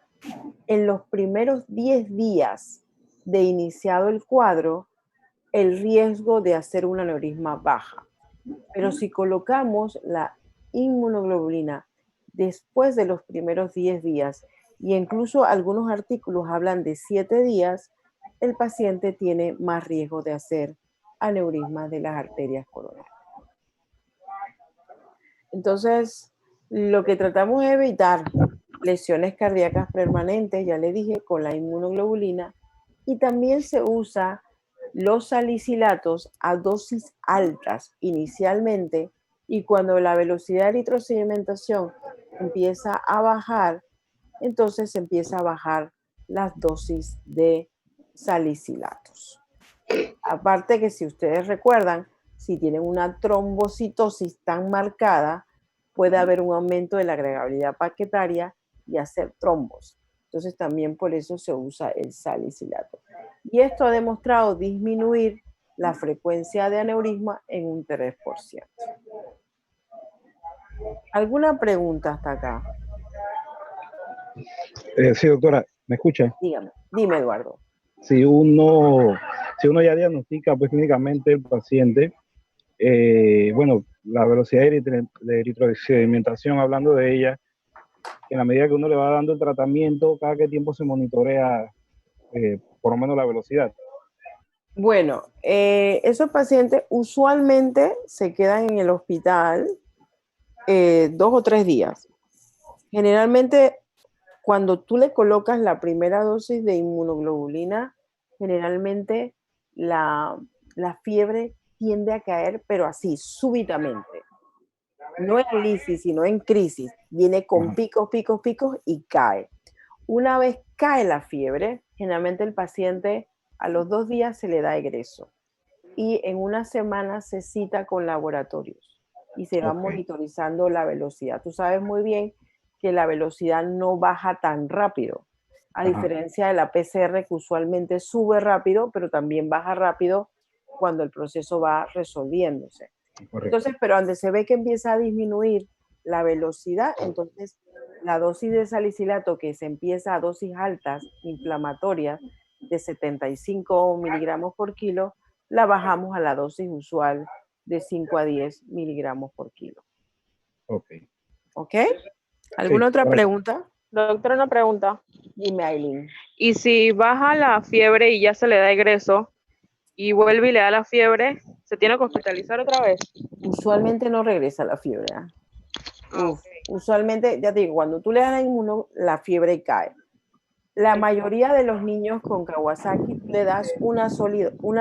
en los primeros 10 días de iniciado el cuadro, el riesgo de hacer un aneurisma baja. Pero si colocamos la inmunoglobulina después de los primeros 10 días, y incluso algunos artículos hablan de 7 días, el paciente tiene más riesgo de hacer aneurisma de las arterias coronarias. Entonces, lo que tratamos es evitar lesiones cardíacas permanentes, ya le dije, con la inmunoglobulina, y también se usa los salicilatos a dosis altas inicialmente, y cuando la velocidad de eritrosedimentación empieza a bajar, entonces se empieza a bajar las dosis de salicilatos. Aparte que si ustedes recuerdan, si tienen una trombocitosis tan marcada, puede haber un aumento de la agregabilidad plaquetaria y hacer trombos. Entonces también por eso se usa el salicilato. Y esto ha demostrado disminuir la frecuencia de aneurisma en un 3%. ¿Alguna pregunta hasta acá? Sí, doctora, ¿me escucha? Dígame, dime, Eduardo. Si uno ya diagnostica pues clínicamente el paciente, bueno, la velocidad de eritrosedimentación, hablando de ella, en la medida que uno le va dando el tratamiento, cada qué tiempo se monitorea por lo menos la velocidad. Bueno, esos pacientes usualmente se quedan en el hospital 2 o 3 días. Generalmente, cuando tú le colocas la primera dosis de inmunoglobulina, generalmente la fiebre tiende a caer, pero así, súbitamente. No en lisis, sino en crisis. Viene con picos, picos, picos y cae. Una vez cae la fiebre, generalmente el paciente a los 2 días se le da egreso. Y en una semana se cita con laboratorios y se va monitorizando la velocidad. Tú sabes muy bien que la velocidad no baja tan rápido, a diferencia de la PCR que usualmente sube rápido, pero también baja rápido cuando el proceso va resolviéndose. Correcto. Entonces, pero donde se ve que empieza a disminuir la velocidad, entonces la dosis de salicilato que se empieza a dosis altas inflamatorias de 75 miligramos por kilo, la bajamos a la dosis usual de 5 a 10 miligramos por kilo. Ok. ¿Ok? ¿Alguna otra pregunta? Doctora, una pregunta. Dime, Aileen. ¿Y si baja la fiebre y ya se le da egreso y vuelve y le da la fiebre, se tiene que hospitalizar otra vez? Usualmente no regresa la fiebre. Usualmente, ya te digo, cuando tú le das la inmuno, la fiebre cae. La mayoría de los niños con Kawasaki le das una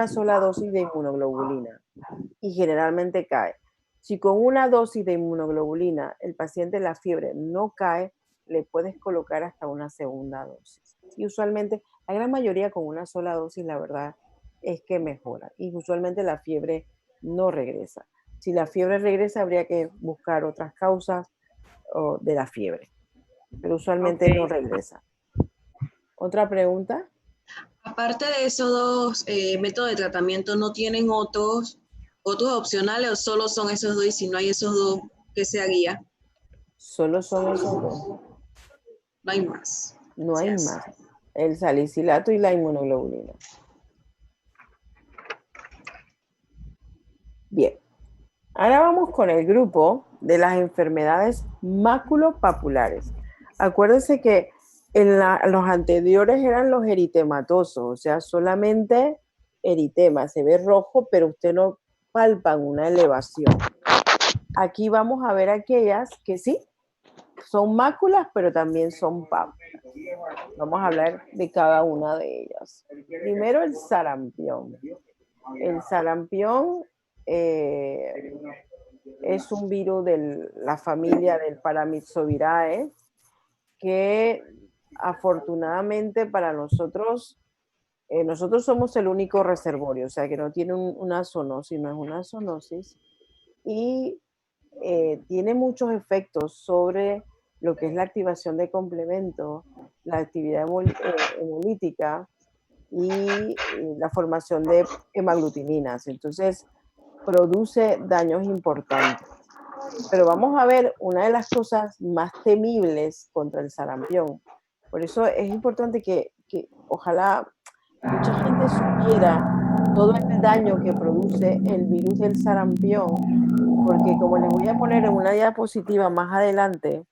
sola dosis de inmunoglobulina y generalmente cae. Si con una dosis de inmunoglobulina el paciente la fiebre no cae, le puedes colocar hasta una segunda dosis. Y usualmente, la gran mayoría con una sola dosis, la verdad es que mejora. Y usualmente la fiebre no regresa. Si la fiebre regresa, habría que buscar otras causas de la fiebre. Pero usualmente no regresa. ¿Otra pregunta? Aparte de esos dos métodos de tratamiento, ¿no tienen otros opcionales o solo son esos dos? Y si no hay esos dos, ¿qué se haría? Solo son esos dos. No hay más. No hay más. El salicilato y la inmunoglobulina. Bien. Ahora vamos con el grupo de las enfermedades maculopapulares. Acuérdense que los anteriores eran los eritematosos, o sea, solamente eritema, se ve rojo, pero usted no palpa una elevación. Aquí vamos a ver aquellas que sí, son máculas, pero también son pápulas. Vamos a hablar de cada una de ellas. Primero el sarampión. El sarampión es un virus de la familia del Paramyxovirae, que afortunadamente para nosotros, nosotros somos el único reservorio, o sea que no tiene una zoonosis, no es una zoonosis, y tiene muchos efectos sobre lo que es la activación de complemento, la actividad hemolítica y la formación de hemaglutininas. Entonces, produce daños importantes. Pero vamos a ver una de las cosas más temibles contra el sarampión. Por eso es importante que ojalá mucha gente supiera todo el daño que produce el virus del sarampión, porque como les voy a poner en una diapositiva más adelante,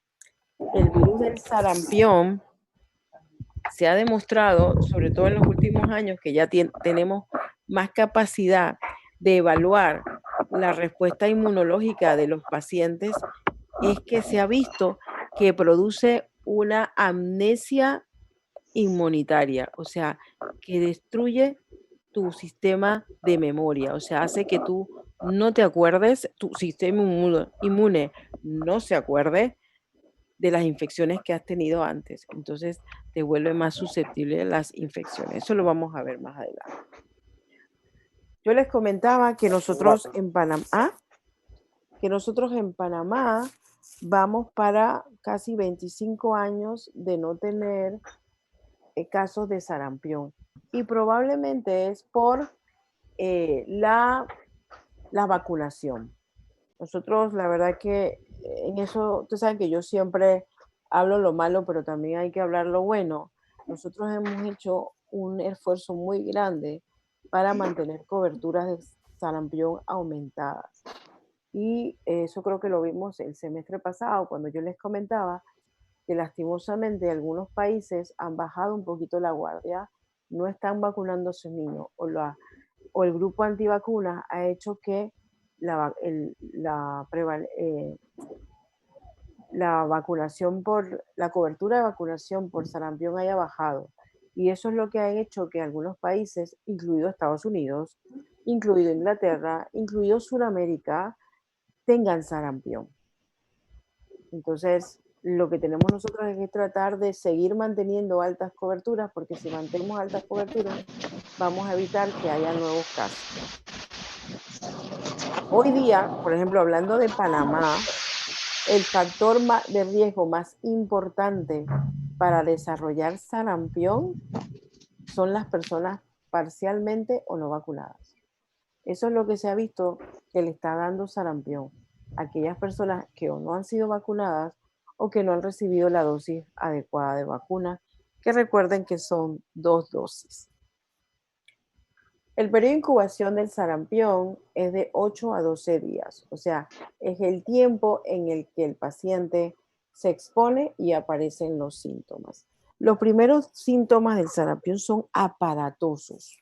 el virus del sarampión se ha demostrado, sobre todo en los últimos años, que ya tenemos más capacidad de evaluar la respuesta inmunológica de los pacientes, es que se ha visto que produce una amnesia inmunitaria, o sea, que destruye tu sistema de memoria, o sea, hace que tú no te acuerdes, tu sistema inmune no se acuerde de las infecciones que has tenido antes. Entonces te vuelve más susceptible a las infecciones. Eso lo vamos a ver más adelante. Yo les comentaba que nosotros en Panamá vamos para casi 25 años de no tener casos de sarampión. Y probablemente es por la vacunación. Nosotros, la verdad que en eso, ustedes saben que yo siempre hablo lo malo, pero también hay que hablar lo bueno. Nosotros hemos hecho un esfuerzo muy grande para mantener coberturas de sarampión aumentadas. Y eso creo que lo vimos el semestre pasado, cuando yo les comentaba que lastimosamente algunos países han bajado un poquito la guardia, no están vacunando a sus niños, o el grupo antivacunas ha hecho que la cobertura de vacunación por sarampión haya bajado. Y eso es lo que ha hecho que algunos países, incluido Estados Unidos, incluido Inglaterra, incluido Sudamérica, tengan sarampión. Entonces, lo que tenemos nosotros es que tratar de seguir manteniendo altas coberturas, porque si mantenemos altas coberturas, vamos a evitar que haya nuevos casos. Hoy día, por ejemplo, hablando de Panamá, el factor de riesgo más importante para desarrollar sarampión son las personas parcialmente o no vacunadas. Eso es lo que se ha visto que le está dando sarampión. Aquellas personas que o no han sido vacunadas o que no han recibido la dosis adecuada de vacuna, que recuerden que son 2 dosis. El periodo de incubación del sarampión es de 8 a 12 días, o sea, es el tiempo en el que el paciente se expone y aparecen los síntomas. Los primeros síntomas del sarampión son aparatosos.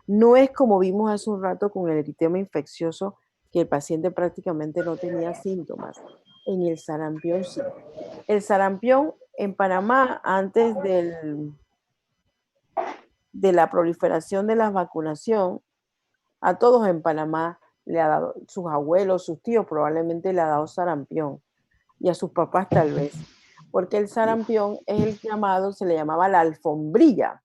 No es como vimos hace un rato con el eritema infeccioso, que el paciente prácticamente no tenía síntomas. En el sarampión sí. El sarampión en Panamá, antes de la proliferación de la vacunación, a todos en Panamá le ha dado, sus abuelos, sus tíos probablemente le ha dado sarampión, y a sus papás tal vez, porque el sarampión es el llamado, se le llamaba la alfombrilla.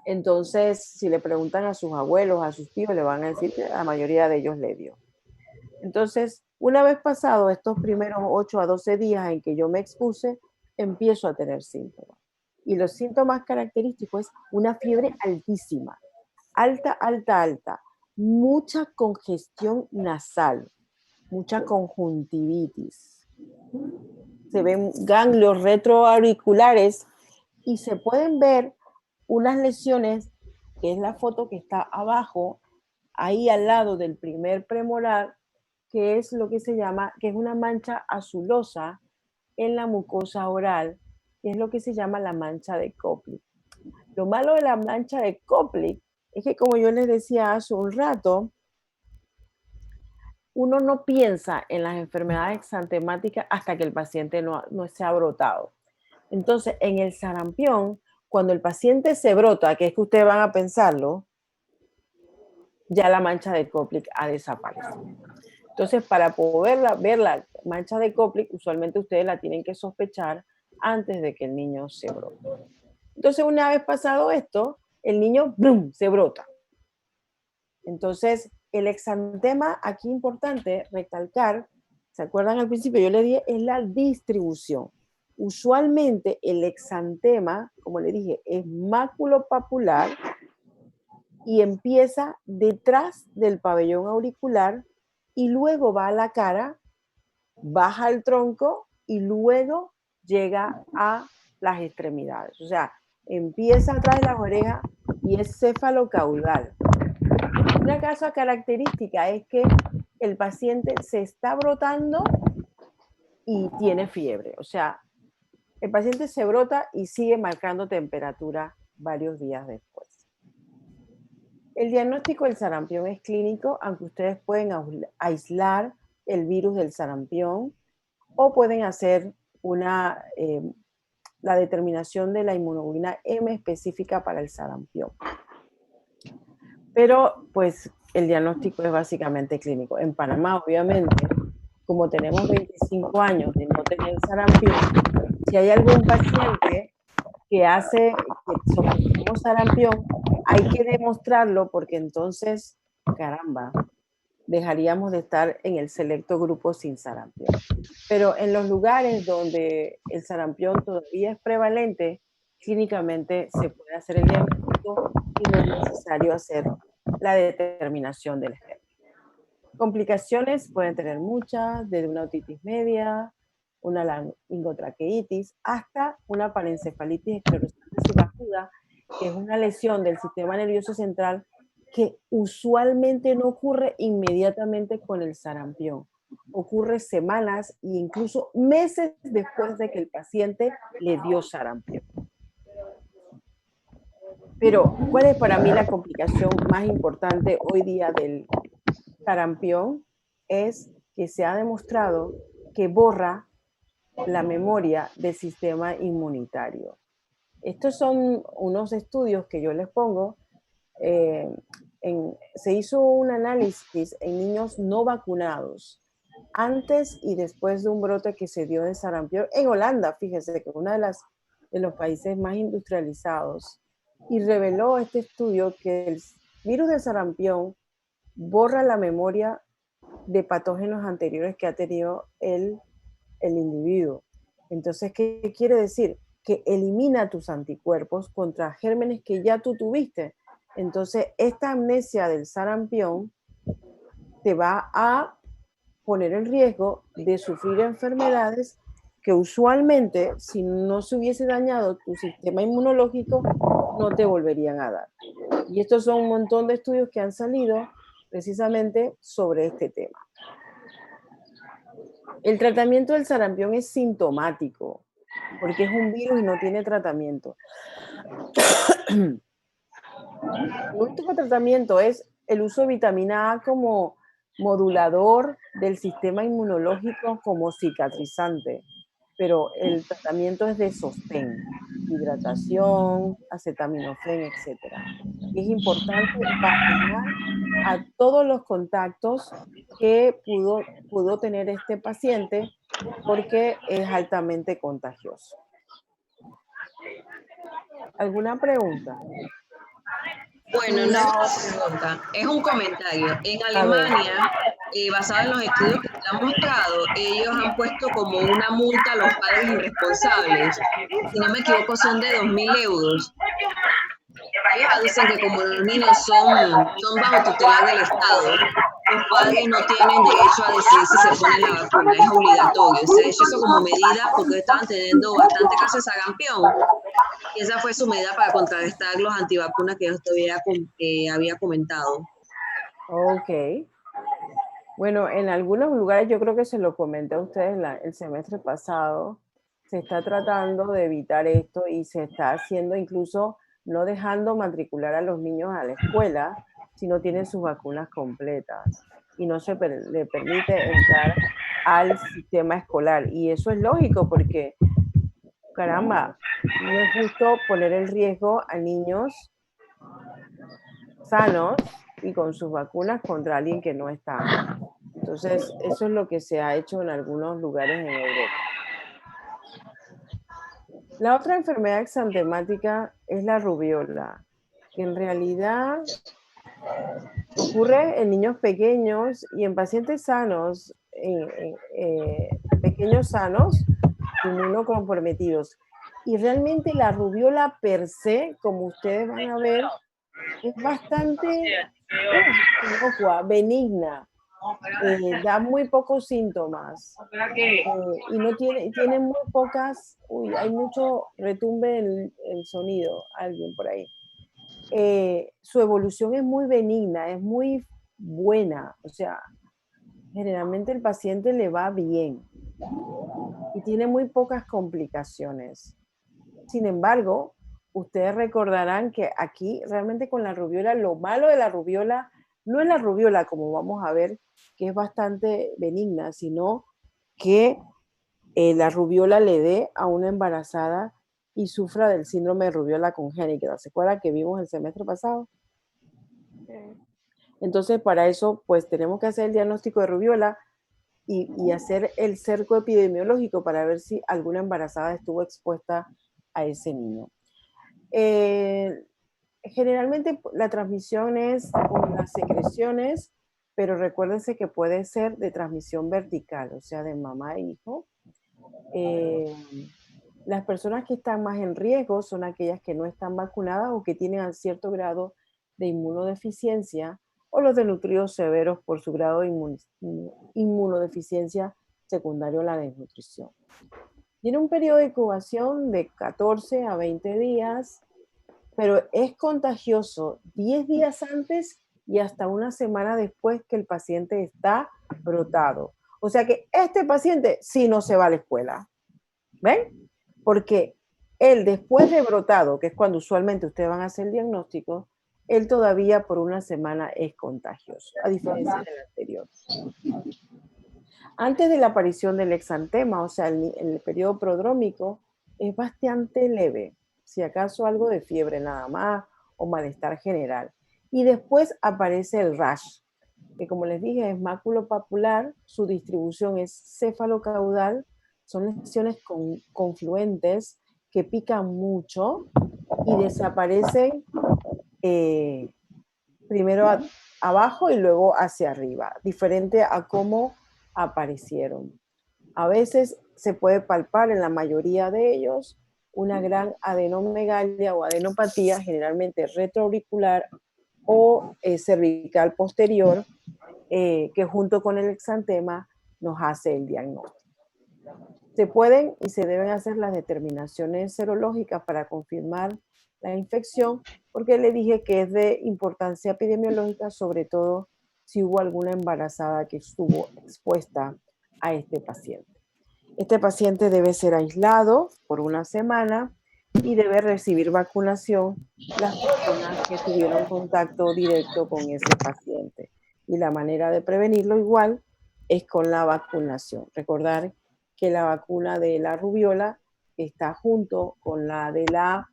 Entonces, si le preguntan a sus abuelos, a sus tíos, le van a decir que a la mayoría de ellos le dio. Entonces, una vez pasado estos primeros 8 a 12 días en que yo me expuse, empiezo a tener síntomas. Y los síntomas característicos es una fiebre altísima, alta, alta, alta, mucha congestión nasal, mucha conjuntivitis. Se ven ganglios retroauriculares y se pueden ver unas lesiones, que es la foto que está abajo, ahí al lado del primer premolar, que es lo que se llama, que es una mancha azulosa en la mucosa oral, que es lo que se llama la mancha de Koplik. Lo malo de la mancha de Koplik es que, como yo les decía hace un rato, uno no piensa en las enfermedades exantemáticas hasta que el paciente no se ha brotado. Entonces, en el sarampión, cuando el paciente se brota, que es que ustedes van a pensarlo, ya la mancha de Koplik ha desaparecido. Entonces, para poder ver la mancha de Koplik, usualmente ustedes la tienen que sospechar antes de que el niño se brote. Entonces, una vez pasado esto, el niño ¡brum!, se brota. Entonces, el exantema, aquí importante recalcar, ¿se acuerdan al principio? Yo le dije, es la distribución. Usualmente el exantema, como le dije, es maculopapular y empieza detrás del pabellón auricular y luego va a la cara, baja el tronco y luego llega a las extremidades. O sea, empieza atrás de las orejas y es cefalocaudal. Una cosa característica es que el paciente se está brotando y tiene fiebre. O sea, el paciente se brota y sigue marcando temperatura varios días después. El diagnóstico del sarampión es clínico, aunque ustedes pueden aislar el virus del sarampión o pueden hacer la determinación de la inmunoglobulina M específica para el sarampión. Pero, pues, el diagnóstico es básicamente clínico. En Panamá, obviamente, como tenemos 25 años de no tener sarampión, si hay algún paciente que sospechamos sarampión, hay que demostrarlo porque entonces, caramba, dejaríamos de estar en el selecto grupo sin sarampión. Pero en los lugares donde el sarampión todavía es prevalente, clínicamente se puede hacer el diagnóstico y no es necesario hacer la determinación del germen. Complicaciones pueden tener muchas, desde una otitis media, una laringotraqueitis, hasta una parencefalitis esclerosante subaguda, que es una lesión del sistema nervioso central que usualmente no ocurre inmediatamente con el sarampión. Ocurre semanas e incluso meses después de que el paciente le dio sarampión. Pero, ¿cuál es para mí la complicación más importante hoy día del sarampión? Es que se ha demostrado que borra la memoria del sistema inmunitario. Estos son unos estudios que yo les pongo. Se hizo un análisis en niños no vacunados antes y después de un brote que se dio de sarampión en Holanda, fíjese que uno de los países más industrializados, y reveló este estudio que el virus del sarampión borra la memoria de patógenos anteriores que ha tenido el individuo. Entonces, ¿qué quiere decir? Que elimina tus anticuerpos contra gérmenes que ya tú tuviste. Entonces, esta amnesia del sarampión te va a poner en riesgo de sufrir enfermedades que usualmente, si no se hubiese dañado tu sistema inmunológico, no te volverían a dar. Y estos son un montón de estudios que han salido precisamente sobre este tema. El tratamiento del sarampión es sintomático, porque es un virus y no tiene tratamiento. El último tratamiento es el uso de vitamina A como modulador del sistema inmunológico, como cicatrizante, pero el tratamiento es de sostén, hidratación, acetaminofén, etc. Es importante vacunar a todos los contactos que pudo tener este paciente porque es altamente contagioso. ¿Alguna pregunta? Bueno, no es una pregunta, es un comentario. En Alemania, basado en los estudios que te han mostrado, ellos han puesto como una multa a los padres irresponsables. Si no me equivoco, son de 2.000 euros. Ellos dicen que como los niños son bajo tutela del Estado, los padres no tienen derecho a decidir si se ponen la vacuna, es obligatorio. Se ha hecho eso como medida porque estaban teniendo bastante casos de sarampión. Y esa fue su medida para contrarrestar los antivacunas que yo había comentado. Ok. Bueno, en algunos lugares, yo creo que se lo comenté a ustedes el semestre pasado, se está tratando de evitar esto y se está haciendo incluso no dejando matricular a los niños a la escuela si no tienen sus vacunas completas y no se le permite entrar al sistema escolar. Y eso es lógico porque, caramba, no es justo poner en riesgo a niños sanos y con sus vacunas contra alguien que no está. Entonces, eso es lo que se ha hecho en algunos lugares en Europa. La otra enfermedad exantemática es la rubiola, que en realidad ocurre en niños pequeños y en pacientes sanos, pequeños sanos, inmunocomprometidos. Y realmente la rubiola per se, como ustedes van a ver, es bastante inocua, benigna, da muy pocos síntomas y no tiene muy pocas, hay mucho retumbe en el sonido, alguien por ahí. Su evolución es muy benigna, es muy buena, o sea, generalmente el paciente le va bien y tiene muy pocas complicaciones. Sin embargo, ustedes recordarán que aquí realmente con la rubiola, lo malo de la rubiola no es la rubiola, como vamos a ver, que es bastante benigna, sino que la rubiola le dé a una embarazada y sufra del síndrome de rubiola congénita. ¿Se acuerdan que vimos el semestre pasado? Entonces, para eso, pues tenemos que hacer el diagnóstico de rubiola y hacer el cerco epidemiológico para ver si alguna embarazada estuvo expuesta a ese niño. Generalmente la transmisión es con las secreciones, pero recuérdense que puede ser de transmisión vertical, o sea, de mamá a hijo. Las personas que están más en riesgo son aquellas que no están vacunadas o que tienen cierto grado de inmunodeficiencia, o los desnutridos severos por su grado de inmunodeficiencia secundario a la desnutrición. Tiene un periodo de incubación de 14 a 20 días, pero es contagioso 10 días antes y hasta una semana después que el paciente está brotado. O sea que este paciente sí no se va a la escuela. ¿Ven? Porque él después de brotado, que es cuando usualmente ustedes van a hacer el diagnóstico, él todavía por una semana es contagioso, a diferencia del anterior. Antes de la aparición del exantema, o sea, el periodo prodrómico, es bastante leve, si acaso algo de fiebre nada más o malestar general. Y después aparece el rash, que como les dije es maculopapular, su distribución es cefalocaudal, son lesiones confluentes que pican mucho y desaparecen primero abajo y luego hacia arriba, diferente a cómo aparecieron. A veces se puede palpar en la mayoría de ellos una gran adenomegalia o adenopatía, generalmente retroauricular o cervical posterior, que junto con el exantema nos hace el diagnóstico. Se pueden y se deben hacer las determinaciones serológicas para confirmar la infección, porque le dije que es de importancia epidemiológica, sobre todo si hubo alguna embarazada que estuvo expuesta a este paciente. Este paciente debe ser aislado por una semana y debe recibir vacunación las personas que tuvieron contacto directo con ese paciente. Y la manera de prevenirlo igual es con la vacunación. Recordar que la vacuna de la rubiola está junto con la de la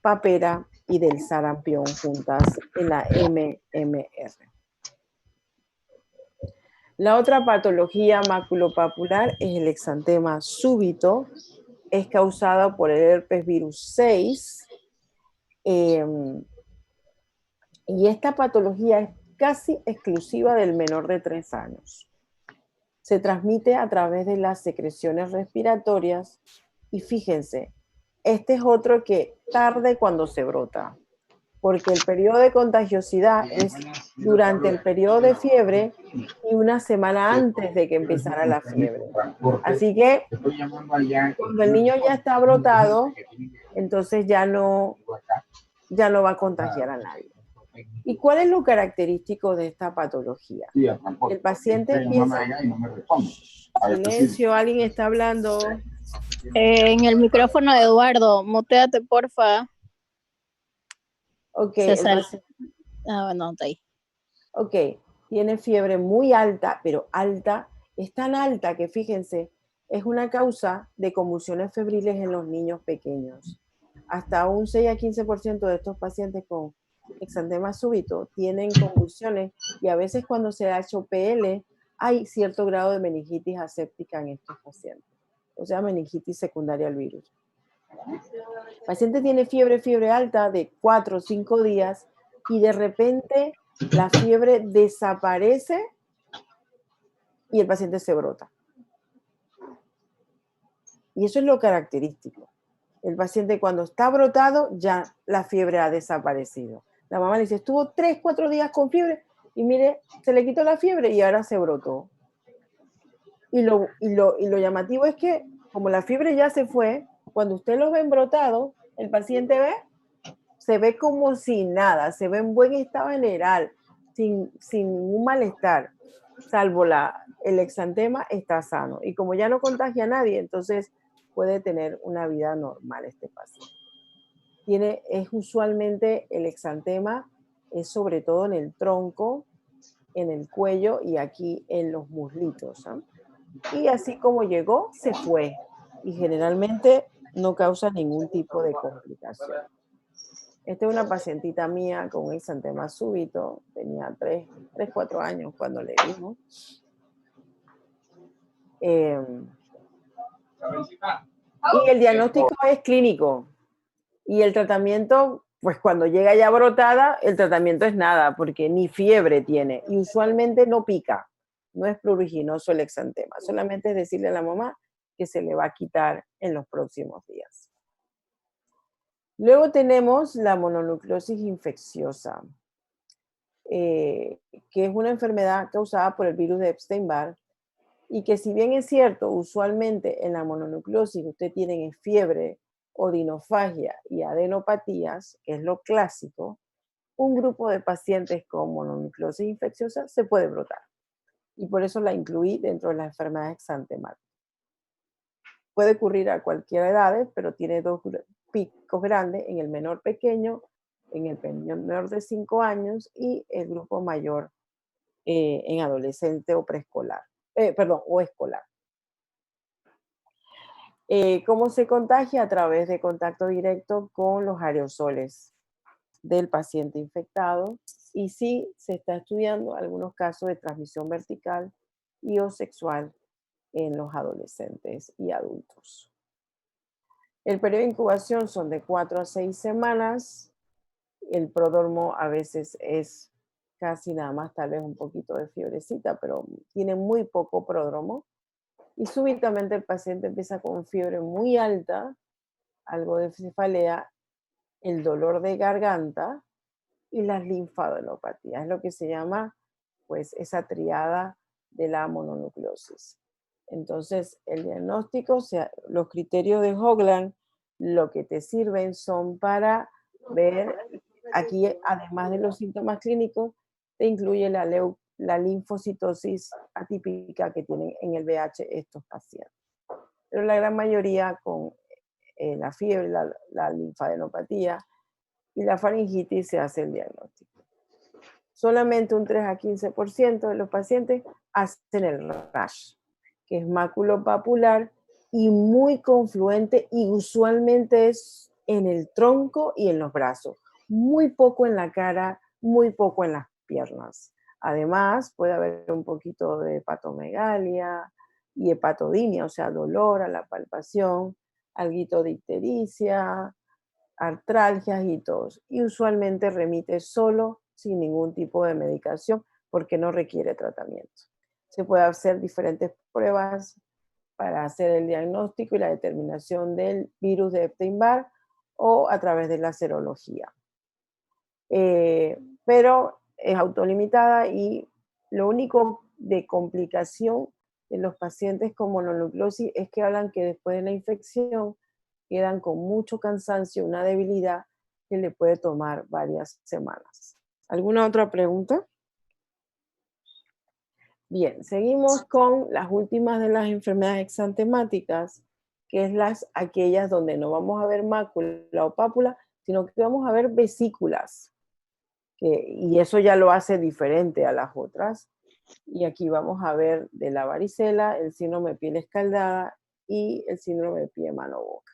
papera y del sarampión juntas en la MMR. La otra patología maculopapular es el exantema súbito, es causado por el herpes virus 6 y esta patología es casi exclusiva del menor de 3 años. Se transmite a través de las secreciones respiratorias y fíjense, este es otro que tarde cuando se brota, porque el periodo de contagiosidad es durante el periodo de fiebre y una semana antes de que empezara la fiebre. Así que cuando el niño ya está brotado, entonces ya no va a contagiar a nadie. ¿Y cuál es lo característico de esta patología? El paciente empieza... Silencio, alguien está hablando. En el micrófono de Eduardo, muteate, porfa. Ok. Bueno, está ahí. Ok, tiene fiebre muy alta, pero alta, es tan alta que fíjense, es una causa de convulsiones febriles en los niños pequeños. Hasta un 6 a 15% de estos pacientes con exantema súbito tienen convulsiones y a veces cuando se ha hecho PL hay cierto grado de meningitis aséptica en estos pacientes, o sea, meningitis secundaria al virus. El paciente tiene fiebre alta de 4 o 5 días y de repente la fiebre desaparece y el paciente se brota. Y eso es lo característico. El paciente cuando está brotado ya la fiebre ha desaparecido. La mamá le dice, estuvo 3, 4 días con fiebre y mire, se le quitó la fiebre y ahora se brotó. Y lo llamativo es que como la fiebre ya se fue, cuando usted lo ve brotado, el paciente se ve como si nada, se ve en buen estado general, sin ningún malestar, salvo el exantema está sano. Y como ya no contagia a nadie, entonces puede tener una vida normal este paciente. Es usualmente el exantema, es sobre todo en el tronco, en el cuello y aquí en los muslitos. ¿eh? Y así como llegó, se fue. Y generalmente no causa ningún tipo de complicación. Esta es una pacientita mía con un exantema súbito. Tenía 3, 4 años cuando le dimos. Y el diagnóstico es clínico. Y el tratamiento, pues cuando llega ya brotada, el tratamiento es nada, porque ni fiebre tiene. Y usualmente no pica. No es pruriginoso el exantema. Solamente es decirle a la mamá que se le va a quitar en los próximos días. Luego tenemos la mononucleosis infecciosa, que es una enfermedad causada por el virus de Epstein-Barr y que si bien es cierto, usualmente en la mononucleosis usted tiene fiebre, odinofagia y adenopatías, que es lo clásico, un grupo de pacientes con mononucleosis infecciosa se puede brotar. Y por eso la incluí dentro de las enfermedades exantemáticas. Puede ocurrir a cualquier edad, pero tiene 2 picos grandes, en el menor pequeño, en el menor de 5 años y el grupo mayor en adolescente o preescolar, o escolar. ¿Cómo se contagia? A través de contacto directo con los aerosoles del paciente infectado y sí se está estudiando algunos casos de transmisión vertical y o sexual en los adolescentes y adultos. El periodo de incubación son de 4 a 6 semanas. El prodromo a veces es casi nada más, tal vez un poquito de fiebrecita, pero tiene muy poco prodromo. Y súbitamente el paciente empieza con fiebre muy alta, algo de cefalea, el dolor de garganta y las linfadenopatías. Es lo que se llama, pues, esa triada de la mononucleosis. Entonces, el diagnóstico, los criterios de Hoagland, lo que te sirven son para ver, aquí, además de los síntomas clínicos, te incluye la linfocitosis atípica que tienen en el VH estos pacientes. Pero la gran mayoría con la fiebre, la linfadenopatía y la faringitis se hace el diagnóstico. Solamente un 3 a 15% de los pacientes hacen el rash, que es maculopapular y muy confluente y usualmente es en el tronco y en los brazos. Muy poco en la cara, muy poco en las piernas. Además, puede haber un poquito de hepatomegalia y hepatodinia, o sea, dolor a la palpación, alguito de ictericia, artralgias y tos. Y usualmente remite solo, sin ningún tipo de medicación, porque no requiere tratamiento. Se puede hacer diferentes pruebas para hacer el diagnóstico y la determinación del virus de Epstein-Barr o a través de la serología. Pero es autolimitada y lo único de complicación de los pacientes con mononucleosis es que hablan que después de la infección quedan con mucho cansancio, una debilidad que le puede tomar varias semanas. ¿Alguna otra pregunta? Bien, seguimos con las últimas de las enfermedades exantemáticas, que es aquellas donde no vamos a ver mácula o pápula, sino que vamos a ver vesículas. Y eso ya lo hace diferente a las otras. Y aquí vamos a ver de la varicela, el síndrome de piel escaldada y el síndrome de pie, mano, boca.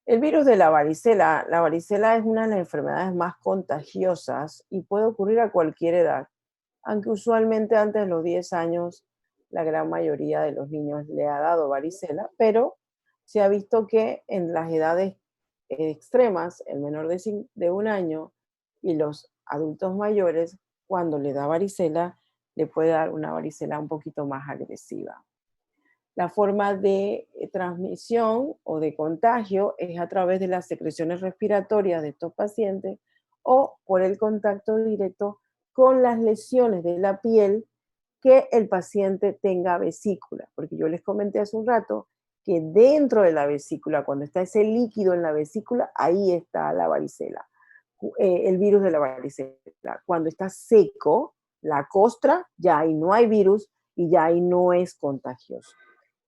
El virus de la varicela es una de las enfermedades más contagiosas y puede ocurrir a cualquier edad, aunque usualmente antes de los 10 años la gran mayoría de los niños le ha dado varicela, pero se ha visto que en las edades extremas, el menor de 1 año y los adultos mayores, cuando le da varicela, le puede dar una varicela un poquito más agresiva. La forma de transmisión o de contagio es a través de las secreciones respiratorias de estos pacientes o por el contacto directo con las lesiones de la piel que el paciente tenga vesícula, porque yo les comenté hace un rato que dentro de la vesícula, cuando está ese líquido en la vesícula, ahí está la varicela, el virus de la varicela. Cuando está seco, la costra, ya ahí no hay virus y ya ahí no es contagioso.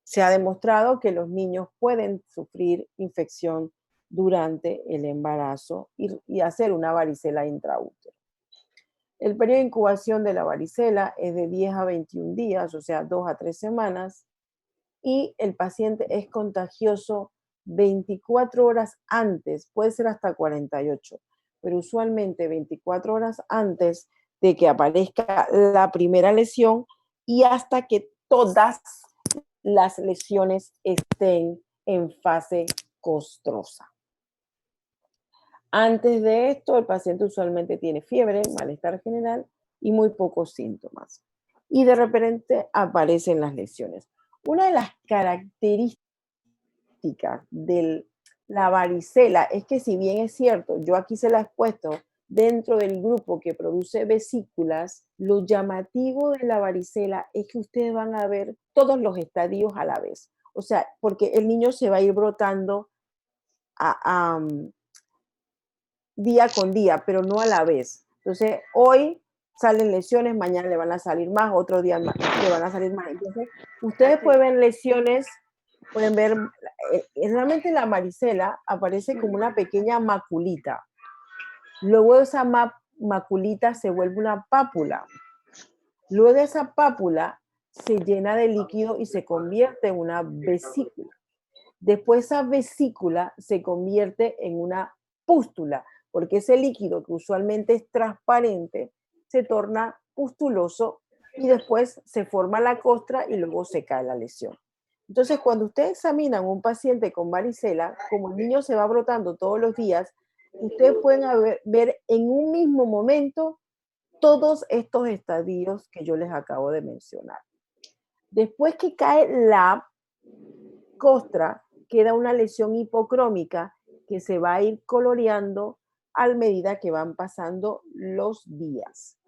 Se ha demostrado que los niños pueden sufrir infección durante el embarazo y hacer una varicela intraútero. El periodo de incubación de la varicela es de 10 a 21 días, o sea, 2 a 3 semanas, y el paciente es contagioso 24 horas antes, puede ser hasta 48, pero usualmente 24 horas antes de que aparezca la primera lesión y hasta que todas las lesiones estén en fase costrosa. Antes de esto, el paciente usualmente tiene fiebre, malestar general y muy pocos síntomas. Y de repente aparecen las lesiones. Una de las características de la varicela es que, si bien es cierto, yo aquí se la he puesto dentro del grupo que produce vesículas, lo llamativo de la varicela es que ustedes van a ver todos los estadios a la vez. O sea, porque el niño se va a ir brotando día con día, pero no a la vez. Entonces, hoy salen lesiones, mañana le van a salir más, otro día más, le van a salir más. Entonces, ustedes pueden ver lesiones, pueden ver, realmente la varicela aparece como una pequeña maculita. Luego esa maculita se vuelve una pápula. Luego esa pápula se llena de líquido y se convierte en una vesícula. Después esa vesícula se convierte en una pústula, porque ese líquido que usualmente es transparente se torna pustuloso y después se forma la costra y luego se cae la lesión. Entonces, cuando ustedes examinan a un paciente con varicela, como el niño se va brotando todos los días, ustedes pueden ver en un mismo momento todos estos estadios que yo les acabo de mencionar. Después que cae la costra, queda una lesión hipocrómica que se va a ir coloreando a medida que van pasando los días.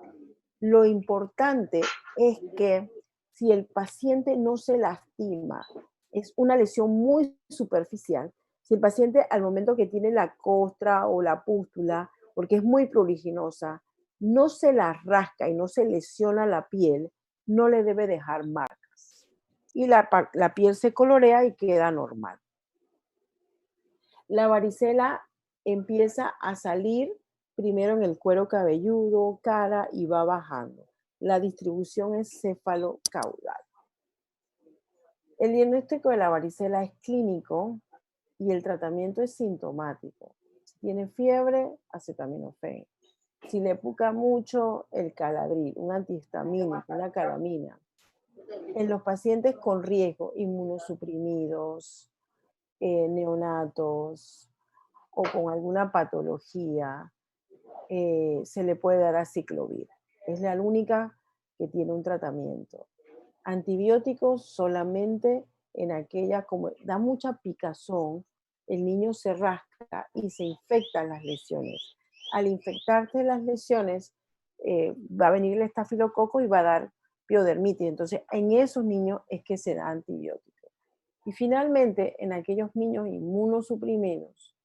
Lo importante es que si el paciente no se lastima, es una lesión muy superficial, si el paciente al momento que tiene la costra o la pústula, porque es muy pruriginosa, no se la rasca y no se lesiona la piel, no le debe dejar marcas. Y la piel se colorea y queda normal. La varicela empieza a salir primero en el cuero cabelludo, cara, y va bajando. La distribución es céfalo-caudal. El diagnóstico de la varicela es clínico y el tratamiento es sintomático. Si tiene fiebre, acetaminofén. Si le puca mucho, el caladril, un antihistamínico, una calamina. En los pacientes con riesgo, inmunosuprimidos, neonatos o con alguna patología, se le puede dar aciclovir. Es la única que tiene un tratamiento. Antibióticos solamente en aquellas, como da mucha picazón, el niño se rasca y se infectan las lesiones. Al infectarse las lesiones, va a venir el estafilococo y va a dar piodermitis. Entonces, en esos niños es que se da antibiótico. Y finalmente, en aquellos niños inmunosuprimidos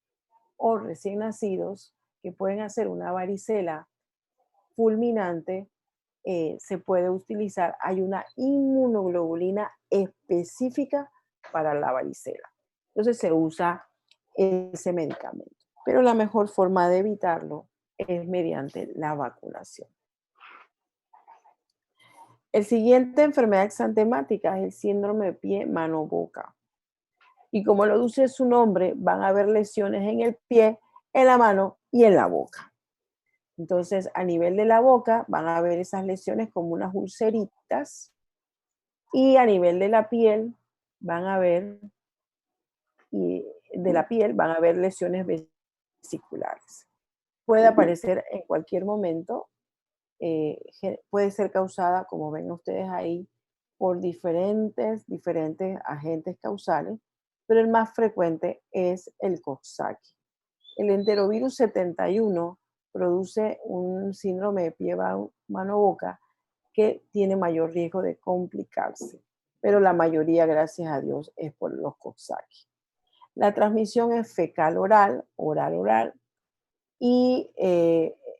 o recién nacidos que pueden hacer una varicela fulminante, se puede utilizar, hay una inmunoglobulina específica para la varicela. Entonces se usa ese medicamento. Pero la mejor forma de evitarlo es mediante la vacunación. El siguiente enfermedad exantemática es el síndrome de pie, mano, boca. Y como lo dice su nombre, van a haber lesiones en el pie, en la mano y en la boca. Entonces, a nivel de la boca van a haber esas lesiones como unas ulceritas, y a nivel de la piel van a ver lesiones vesiculares. Puede aparecer en cualquier momento, puede ser causada, como ven ustedes ahí, por diferentes agentes causales, pero el más frecuente es el Coxsackie. El enterovirus 71 produce un síndrome de pie, mano, boca que tiene mayor riesgo de complicarse, pero la mayoría, gracias a Dios, es por los Coxsackie. La transmisión es fecal-oral, oral-oral, y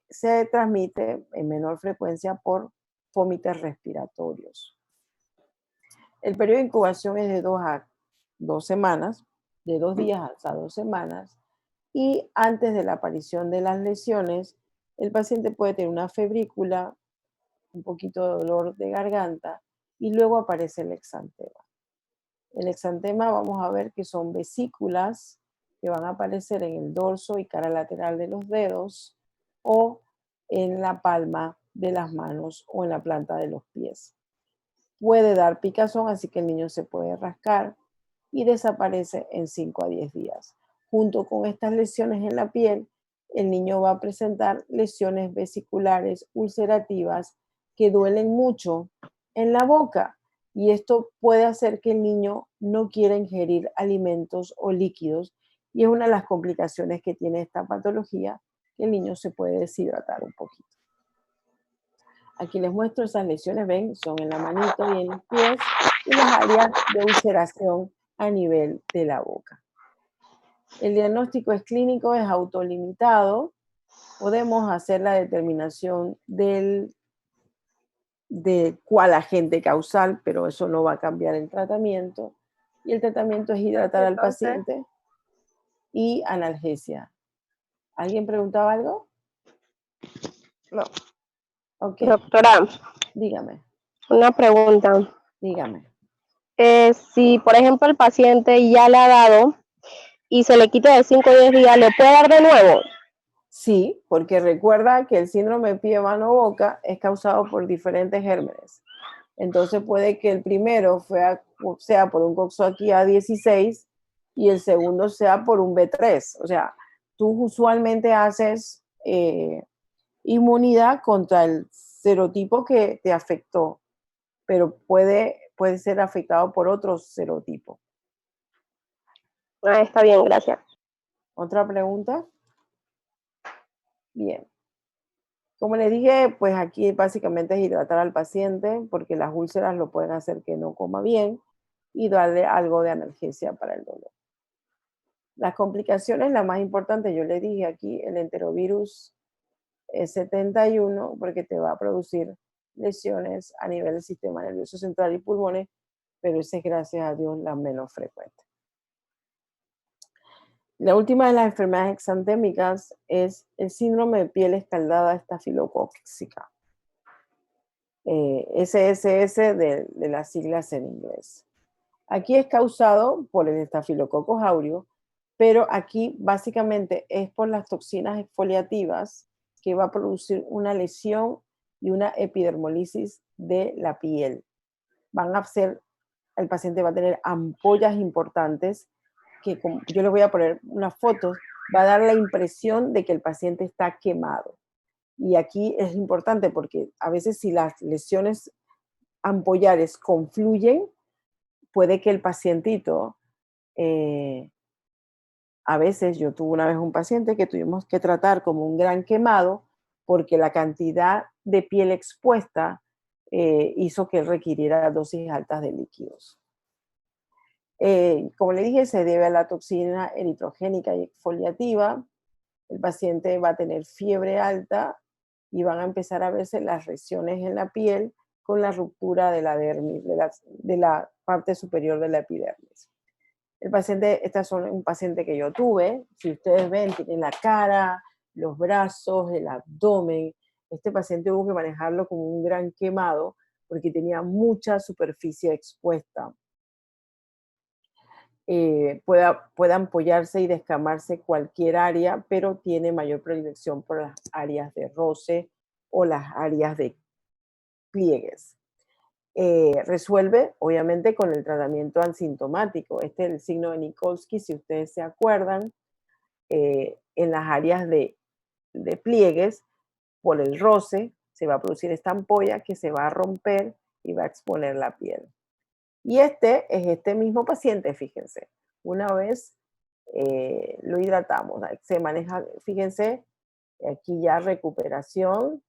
se transmite en menor frecuencia por fomites respiratorios. El periodo de incubación es de 2 a 2 semanas, de 2 días hasta 2 semanas, y antes de la aparición de las lesiones, el paciente puede tener una febrícula, un poquito de dolor de garganta, y luego aparece el exantema. El exantema vamos a ver que son vesículas que van a aparecer en el dorso y cara lateral de los dedos, o en la palma de las manos o en la planta de los pies. Puede dar picazón, así que el niño se puede rascar y desaparece en 5 a 10 días. Junto con estas lesiones en la piel, el niño va a presentar lesiones vesiculares ulcerativas que duelen mucho en la boca, y esto puede hacer que el niño no quiera ingerir alimentos o líquidos, y es una de las complicaciones que tiene esta patología, que el niño se puede deshidratar un poquito. Aquí les muestro esas lesiones, ven, son en la manito y en los pies, y las áreas de ulceración a nivel de la boca. El diagnóstico es clínico, es autolimitado. Podemos hacer la determinación de cuál agente causal, pero eso no va a cambiar el tratamiento. Y el tratamiento es hidratar al paciente y analgesia. ¿Alguien preguntaba algo? No. Ok. Doctora, Dígame, una pregunta. dígame. Si, por ejemplo, el paciente ya le ha dado y se le quita de 5 a 10 días, ¿le puede dar de nuevo? Sí, porque recuerda que el síndrome de pie, mano, boca es causado por diferentes gérmenes. Entonces puede que el primero sea por un Coxsackie A16 y el segundo sea por un B3. O sea, tú usualmente haces inmunidad contra el serotipo que te afectó, pero puede ser afectado por otro serotipo. Está bien, gracias. ¿Otra pregunta? Bien. Como les dije, pues aquí básicamente es hidratar al paciente, porque las úlceras lo pueden hacer que no coma bien, y darle algo de analgesia para el dolor. Las complicaciones, la más importante, yo les dije aquí, el enterovirus 71, porque te va a producir lesiones a nivel del sistema nervioso central y pulmones, pero esa es, gracias a Dios, la menos frecuente. La última de las enfermedades exantémicas es el síndrome de piel escaldada estafilocócica. SSS de las siglas en inglés. Aquí es causado por el estafilococcus aureus, pero aquí básicamente es por las toxinas exfoliativas que va a producir una lesión y una epidermolisis de la piel. El paciente va a tener ampollas importantes que, como yo les voy a poner unas fotos, va a dar la impresión de que el paciente está quemado. Y aquí es importante porque a veces si las lesiones ampollares confluyen, puede que el pacientito, a veces yo tuve una vez un paciente que tuvimos que tratar como un gran quemado porque la cantidad de piel expuesta hizo que él requiriera dosis altas de líquidos. Como le dije, se debe a la toxina eritrogénica y exfoliativa. El paciente va a tener fiebre alta y van a empezar a verse las lesiones en la piel con la ruptura de la dermis, de la parte superior de la epidermis. Este es un paciente que yo tuve. Si ustedes ven, tiene la cara, los brazos, el abdomen. Este paciente hubo que manejarlo como un gran quemado porque tenía mucha superficie expuesta. pueda ampollarse y descamarse cualquier área, pero tiene mayor predilección por las áreas de roce o las áreas de pliegues. Resuelve, obviamente, con el tratamiento asintomático. Este es el signo de Nikolsky, si ustedes se acuerdan, en las áreas de pliegues, por el roce, se va a producir esta ampolla que se va a romper y va a exponer la piel. Y este es este mismo paciente, fíjense. Una vez lo hidratamos, se maneja, fíjense, aquí ya recuperación.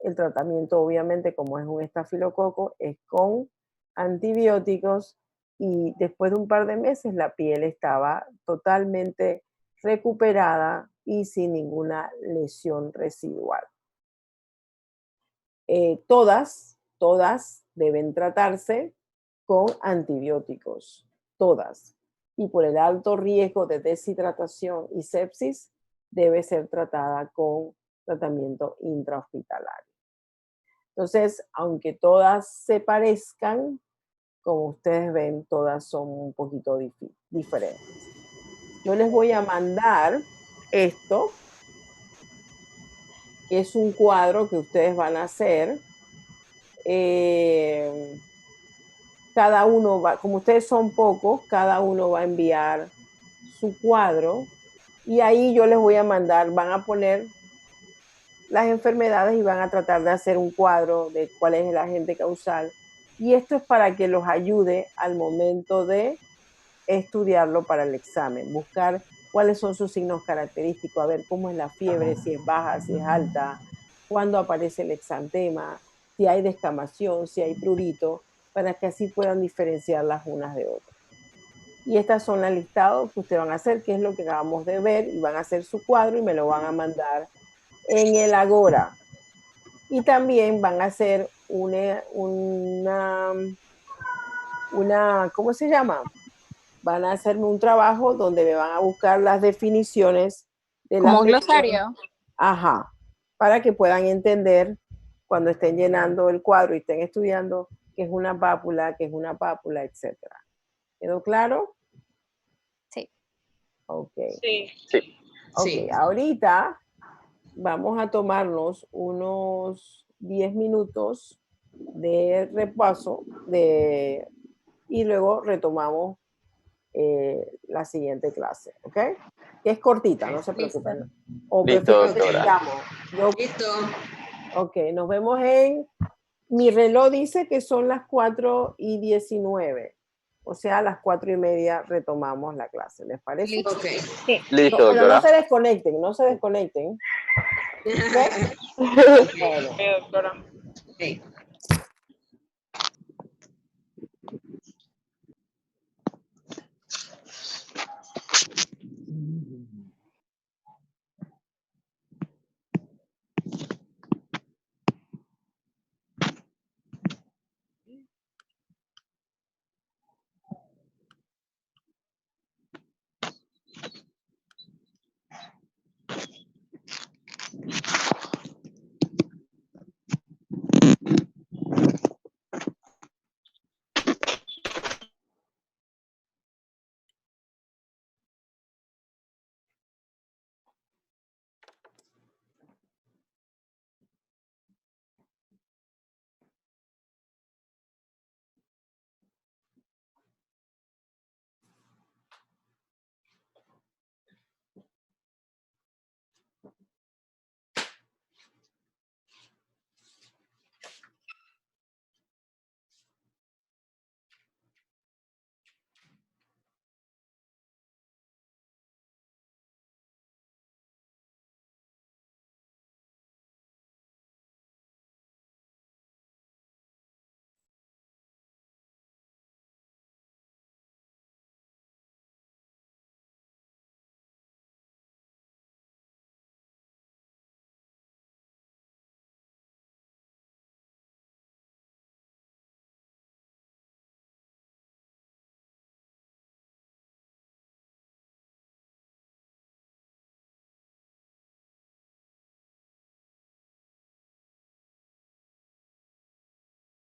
El tratamiento, obviamente, como es un estafilococo, es con antibióticos y después de un par de meses la piel estaba totalmente recuperada y sin ninguna lesión residual. Todas deben tratarse con antibióticos, todas. Y por el alto riesgo de deshidratación y sepsis, debe ser tratada con tratamiento intrahospitalario. Entonces, aunque todas se parezcan, como ustedes ven, todas son un poquito diferentes. Yo les voy a mandar esto, que es un cuadro que ustedes van a hacer. Cada uno va, como ustedes son pocos, cada uno va a enviar su cuadro y ahí yo les voy a mandar, van a poner las enfermedades y van a tratar de hacer un cuadro de cuál es el agente causal. Y esto es para que los ayude al momento de estudiarlo para el examen, buscar cuáles son sus signos característicos, a ver cómo es la fiebre, si es baja, si es alta, cuándo aparece el exantema, si hay descamación, si hay prurito, para que así puedan diferenciar las unas de otras. Y estas son las listados que ustedes van a hacer, que es lo que acabamos de ver, y van a hacer su cuadro y me lo van a mandar en el Agora. Y también van a hacer una ¿cómo se llama? Van a hacerme un trabajo donde me van a buscar las definiciones de Como las un glosario. Ajá, para que puedan entender cuando estén llenando el cuadro y estén estudiando qué es una pápula, etc. ¿Quedó claro? Sí. Ok. Sí. Ok, Sí. ahorita vamos a tomarnos unos 10 minutos de repaso y luego retomamos la siguiente clase, ¿ok? Que es cortita, no se preocupen. O Listo, prefieren que doctora. sigamos. Listo. Ok, nos vemos en... Mi reloj dice que son las 4:19. O sea, a las 4:30 retomamos la clase, ¿les parece? Listo. Ok. Sí. Listo, Pero no doctora. se desconecten, no se desconecten. ¿Ok? Ok. Bueno. Doctora. Ok.